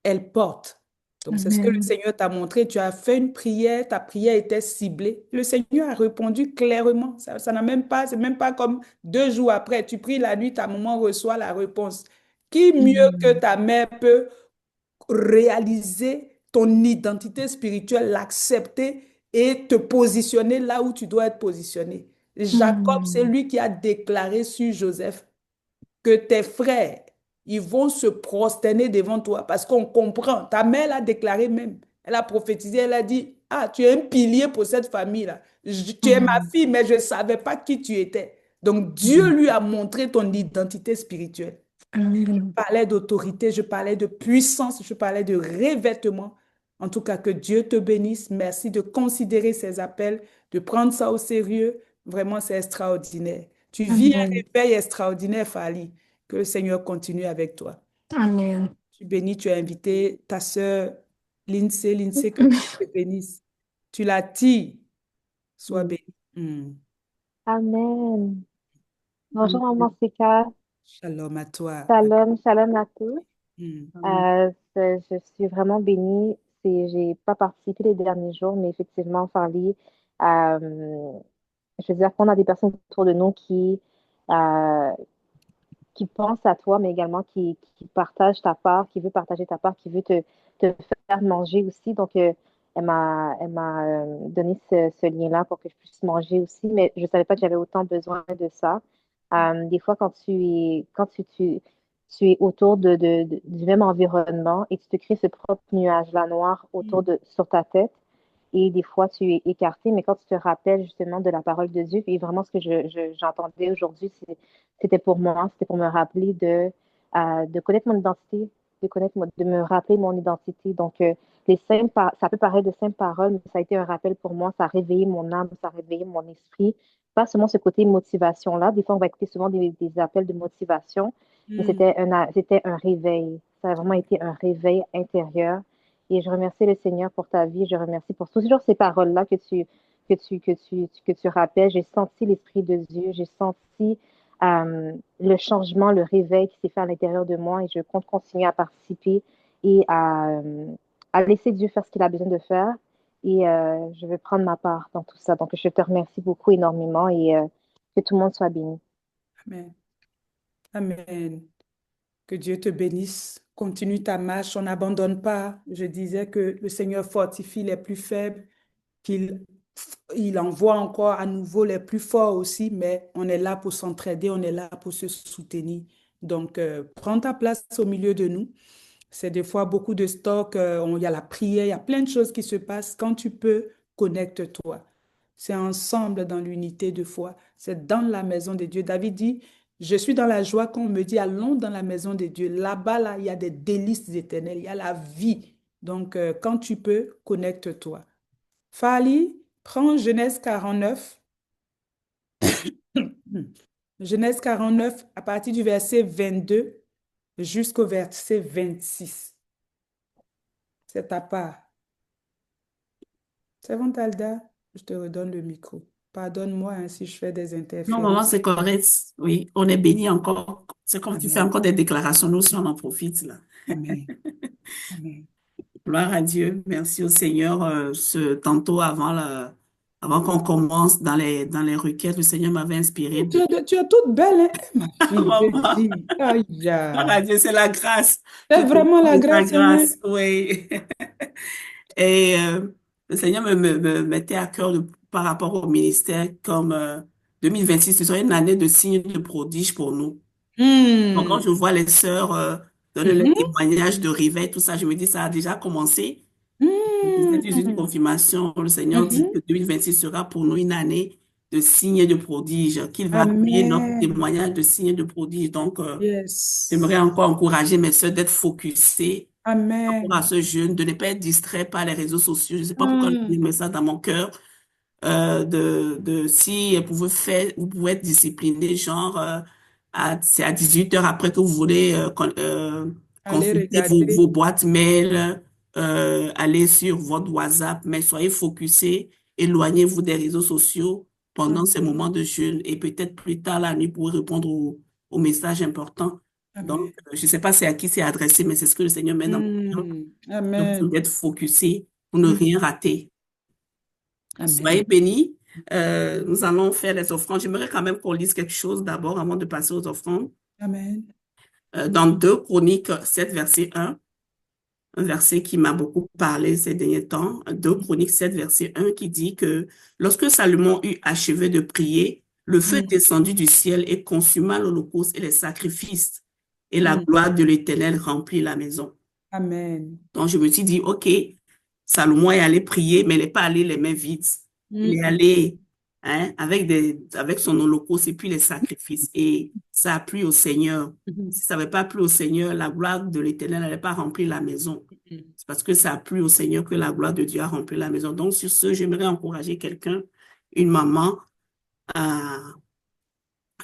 elle porte. Donc, c'est ce que le Amen. Seigneur t'a montré. Tu as fait une prière, ta prière était ciblée. Le Seigneur a répondu clairement. Ça n'a même pas, c'est même pas comme 2 jours après. Tu pries la nuit, ta maman reçoit la réponse. Qui mieux que Mhm. ta mère peut réaliser ton identité spirituelle, l'accepter et te positionner là où tu dois être positionné? Jacob, c'est Mhm. lui qui a déclaré sur Joseph que tes frères, ils vont se prosterner devant toi parce qu'on comprend. Ta mère l'a déclaré même. Elle a prophétisé, elle a dit, ah, tu es un pilier pour cette famille-là. Tu es ma Mhm. fille, mais je ne savais pas qui tu étais. Donc Dieu Mhm. lui a montré ton identité spirituelle. Je Amen. parlais d'autorité, je parlais de puissance, je parlais de revêtement. En tout cas, que Dieu te bénisse. Merci de considérer ces appels, de prendre ça au sérieux. Vraiment, c'est extraordinaire. Tu vis un Amen. réveil extraordinaire, Fali. Que le Seigneur continue avec toi. Amen. Tu bénis, tu as invité ta sœur Lindsay. Lindsay, que Dieu te bénisse. Tu la tires. Sois Mm. bénie. Mm. Amen. Bonjour, Amen. Maman Sika. Shalom à toi. Shalom, shalom à tous. Mm. Amen. Je suis vraiment bénie. J'ai pas participé les derniers jours, mais effectivement, Farly, je veux dire qu'on a des personnes autour de nous euh, qui pensent à toi, mais également qui partagent ta part, qui veut partager ta part, qui veut te faire manger aussi. Donc, elle m'a donné ce lien-là pour que je puisse manger aussi, mais je ne savais pas que j'avais autant besoin de ça. Des fois, tu es autour du même environnement et tu te crées ce propre nuage-là noir Mm. sur ta tête, et des fois, tu es écarté, mais quand tu te rappelles justement de la parole de Dieu, et vraiment ce que j'entendais aujourd'hui, c'était pour moi, c'était pour me rappeler de connaître mon identité, de me rappeler mon identité. Donc, ça peut paraître de simples paroles, mais ça a été un rappel pour moi, ça a réveillé mon âme, ça a réveillé mon esprit. Pas seulement ce côté motivation-là, des fois on va écouter souvent des appels de motivation, mais Mm. c'était un réveil. Ça a vraiment été un réveil intérieur. Et je remercie le Seigneur pour ta vie. Je remercie pour toujours ces paroles-là que tu rappelles. J'ai senti l'Esprit de Dieu. J'ai senti le changement, le réveil qui s'est fait à l'intérieur de moi. Et je compte continuer à participer et à laisser Dieu faire ce qu'il a besoin de faire. et je vais prendre ma part dans tout ça. Donc, je te remercie beaucoup énormément et que tout le monde soit béni. Amen. Amen. Que Dieu te bénisse. Continue ta marche. On n'abandonne pas. Je disais que le Seigneur fortifie les plus faibles, qu'il il envoie encore à nouveau les plus forts aussi, mais on est là pour s'entraider, on est là pour se soutenir. Donc, prends ta place au milieu de nous. C'est des fois beaucoup de stock, il y a la prière, il y a plein de choses qui se passent. Quand tu peux, connecte-toi. C'est ensemble dans l'unité de foi. C'est dans la maison de Dieu. David dit, je suis dans la joie quand on me dit, allons dans la maison de Dieu. Là-bas, là, il y a des délices éternelles, il y a la vie. Donc, quand tu peux, connecte-toi. Fali, prends Genèse 49. Genèse 49, à partir du verset 22 jusqu'au verset 26. C'est ta part. C'est bon, Talda? Je te redonne le micro. Pardonne-moi hein, si je fais des Non, maman, interférences. c'est correct. Oui, on est béni encore. C'est comme tu fais Amen. encore des déclarations, nous aussi on en profite là. Amen. Amen. Gloire à Dieu. Merci au Seigneur. Tantôt avant qu'on commence dans les requêtes, le Seigneur m'avait inspiré de Tu es toute belle, hein, ma fille, je maman. dis. Aïe, Gloire à aïe. Dieu, c'est la grâce. C'est Tout vraiment la est la grâce, amen. grâce. Oui. Et le Seigneur me mettait à cœur par rapport au ministère comme 2026, ce sera une année de signes de prodige pour nous. Donc, quand Hmm. je vois les sœurs donner les Mhm. témoignages de réveil, tout ça, je me dis, ça a déjà commencé. C'est juste une Hmm. confirmation. Le Seigneur dit Mhm. que 2026 sera pour nous une année de signes de prodige, qu'il va appuyer notre Amen. témoignage de signes de prodige. Donc, j'aimerais Yes. encore encourager mes sœurs d'être focusées par rapport à Amen. ce jeûne, de ne pas être distrait par les réseaux sociaux. Je ne sais pas pourquoi Hmm. je mets ça dans mon cœur de si vous pouvez être discipliné, genre, c'est à 18 heures après que vous voulez Allez consulter regarder. vos boîtes mail, aller sur votre WhatsApp, mais soyez focusés, éloignez-vous des réseaux sociaux pendant ces Amen. moments de jeûne et peut-être plus tard la nuit pour répondre aux messages importants. Donc, Amen. je ne sais pas c'est à qui c'est adressé, mais c'est ce que le Seigneur met dans mon cœur. Donc, vous Amen. êtes focusés pour ne Mhm. rien rater. Soyez Amen. bénis. Nous allons faire les offrandes. J'aimerais quand même qu'on lise quelque chose d'abord avant de passer aux offrandes. Amen. Dans 2 Chroniques 7, verset 1, un verset qui m'a beaucoup parlé ces derniers temps. 2 Chroniques 7, verset 1, qui dit que lorsque Salomon eut achevé de prier, le feu Mm. descendit du ciel et consuma l'holocauste et les sacrifices. Et la Mm. gloire de l'Éternel remplit la maison. Amen. Donc, je me suis dit, OK, Salomon est allé prier, mais il n'est pas allé les mains vides. Il est Mm. allé avec son holocauste et puis les sacrifices. Et ça a plu au Seigneur. Mhm. Si ça n'avait pas plu au Seigneur, la gloire de l'Éternel n'allait pas remplir la maison. Mhm. C'est parce que ça a plu au Seigneur que la gloire de Dieu a rempli la maison. Donc, sur ce, j'aimerais encourager quelqu'un, une maman, à,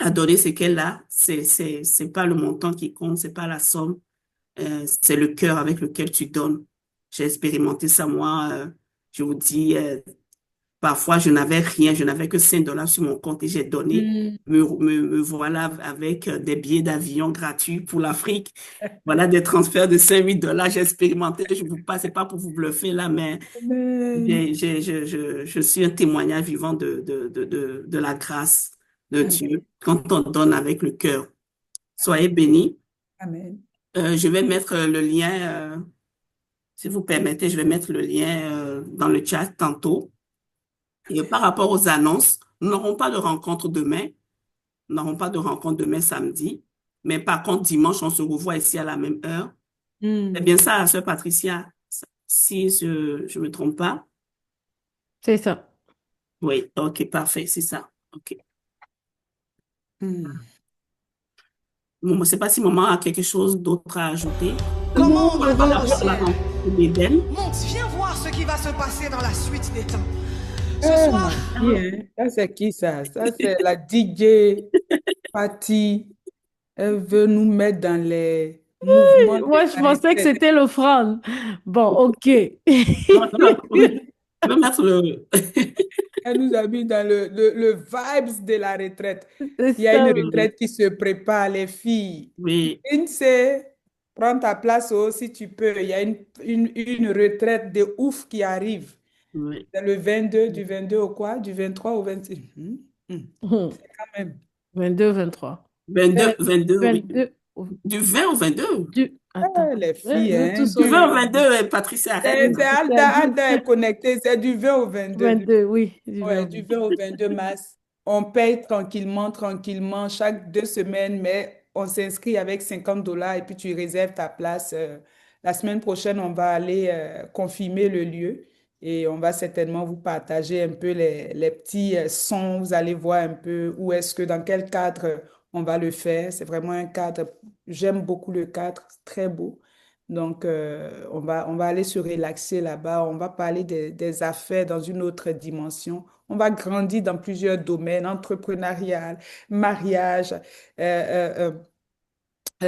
à donner ce qu'elle a. C'est pas le montant qui compte, c'est pas la somme, c'est le cœur avec lequel tu donnes. J'ai expérimenté ça, moi. Je vous dis, parfois, je n'avais rien, je n'avais que 5 dollars sur mon compte et j'ai donné. Mm. Me voilà avec des billets d'avion gratuits pour l'Afrique. Voilà des transferts de 5 000 dollars. J'ai expérimenté. Je vous passe, c'est pas pour vous bluffer là, mais Amen. je suis un témoignage vivant de la grâce de Amen. Dieu quand on donne avec le cœur. Soyez bénis. Amen. Je vais mettre le lien, si vous permettez, je vais mettre le lien dans le chat tantôt. Et par rapport aux annonces, nous n'aurons pas de rencontre demain. Nous n'aurons pas de rencontre demain samedi. Mais par contre, dimanche, on se revoit ici à la même heure. C'est Mm. bien ça, sœur Patricia, si je me trompe pas. C'est ça. Oui, ok, parfait, c'est ça. Ok. Mm. Bon, je ne sais pas si maman a quelque chose d'autre à ajouter. Comment on Non, Par m'adore au rapport à la ciel. rencontre d'Éden. Monte, viens voir ce qui va se passer dans la suite des temps. Ce eh, soir, ma fille, hein. Ça, c'est qui ça? Ça, c'est la DJ Patty. Elle veut nous mettre dans les mouvements de Moi, je la pensais que retraite. c'était l'offrande. Bon, OK. Non, je vais mettre le... Elle nous a mis dans le vibes de la retraite. C'est Il y a une ça. retraite qui se prépare, les filles. Oui, Lindsay, prends ta place oh, si tu peux. Il y a une retraite de ouf qui arrive. Oui. C'est le 22, du 22 au quoi? Du 23 au 26. C'est quand même. 22, 23. 22, 22, oui. 22. Du 20 au 22. Attends. Les filles, Nous hein, tous, Du on 20 est au 22, Patricia, arrête. c'est Alda, Alda est connectée, c'est du 20 au 22. 22, oui. Du Ouais, 20. du 20 au 22 mars. On paye tranquillement, tranquillement, chaque 2 semaines, mais on s'inscrit avec $50 et puis tu réserves ta place. La semaine prochaine, on va aller confirmer le lieu et on va certainement vous partager un peu les petits sons. Vous allez voir un peu où est-ce que, dans quel cadre on va le faire. C'est vraiment un cadre, j'aime beaucoup le cadre, c'est très beau. Donc, on va aller se relaxer là-bas. On va parler des affaires dans une autre dimension. On va grandir dans plusieurs domaines, entrepreneurial, mariage,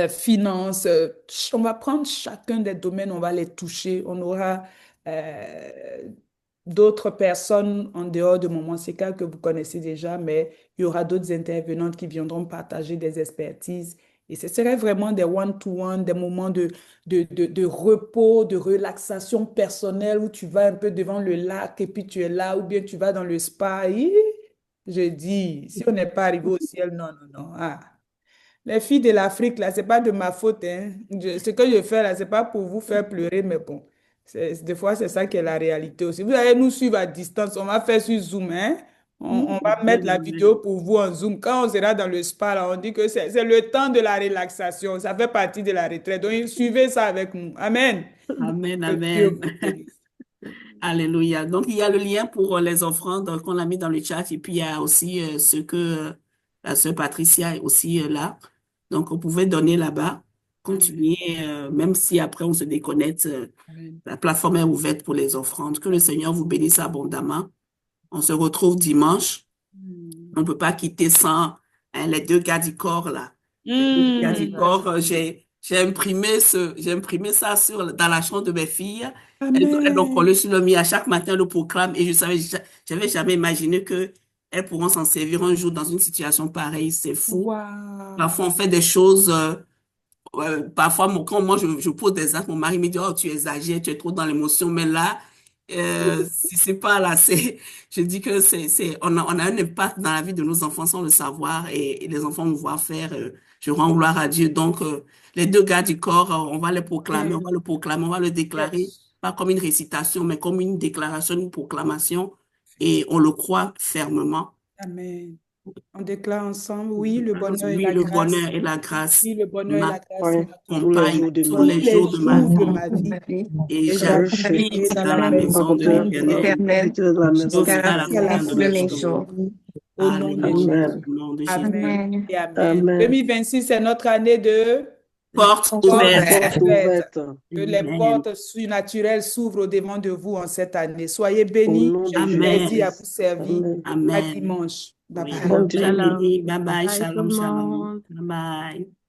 finance. On va prendre chacun des domaines, on va les toucher. On aura euh, d'autres personnes en dehors de Maman Seka que vous connaissez déjà, mais il y aura d'autres intervenantes qui viendront partager des expertises. Et ce serait vraiment des one-to-one, des moments de repos, de relaxation personnelle où tu vas un peu devant le lac et puis tu es là, ou bien tu vas dans le spa. Je dis, si on n'est pas arrivé au ciel, non, non, non. Ah. Les filles de l'Afrique, là, c'est pas de ma faute, hein. Ce que je fais là, c'est pas pour vous faire pleurer, mais bon, des fois, c'est ça qui est la réalité aussi. Vous allez nous suivre à distance, on va faire sur Zoom, hein. On va mettre la vidéo pour vous en Zoom. Quand on sera dans le spa, là, on dit que c'est le temps de la relaxation. Ça fait partie de la retraite. Donc, suivez ça avec nous. Amen. Amen, Que Dieu amen. vous bénisse. Alléluia. Donc, il y a le lien pour les offrandes qu'on a mis dans le chat. Et puis, il y a aussi ce que la sœur Patricia est aussi là. Donc, vous pouvez donner là-bas. Continuez, même si après on se déconnecte, Amen. la plateforme est ouverte pour les offrandes. Que le Seigneur vous bénisse abondamment. On se retrouve dimanche. On ne peut pas quitter sans les deux gars du corps, là. Les deux gars du corps, j'ai imprimé ça dans la chambre de mes filles. Elles l'ont Amen. collé sur le mur. À chaque matin, elles le proclament. Et j'avais jamais imaginé que elles pourront s'en servir un jour dans une situation pareille. C'est fou. Wow. Parfois, on fait des choses. Parfois, quand moi, je pose des actes, mon mari me dit, oh, tu exagères, tu es trop dans l'émotion. Mais là, si c'est pas là, je dis que on a un impact dans la vie de nos enfants sans le savoir et les enfants vont voir faire, je rends gloire à Dieu. Donc, les deux gars du corps, on va les proclamer, on va le proclamer, on va le déclarer, Yes. pas comme une récitation, mais comme une déclaration, une proclamation et on le croit fermement. Amen. On déclare ensemble, oui, le bonheur et Oui, la le grâce. bonheur et la grâce Oui, le bonheur et la grâce Ouais, tous les m'accompagnent jours de tous ma tous les vie. les jours de ma jours de vie ma vie. et Et Je suis j'habite j'habiterai dans dans la la maison maison de de l'Éternel Éternel, de la maison de jusqu'à la jusqu'à la fin de fin l'éternel de mes mes jours. jours. au nom de Alléluia, Jésus. Amen. au nom de Jésus. Amen Amen. et Amen. Amen. 2026, c'est notre année de Porte Porte portes ouverte. ouverte. Porte ouvertes. ouverte. Que les Amen. portes surnaturelles s'ouvrent au-devant de vous en cette année. Soyez Au bénis. nom J'ai de plaisir à Amen. vous Jésus. servir. Amen. À Amen. dimanche. Bye Oui, bye. Bon Shalom, soyez dimanche. shalom. bénis. Bye bye. Bye tout le Shalom, shalom. monde. Bye bye.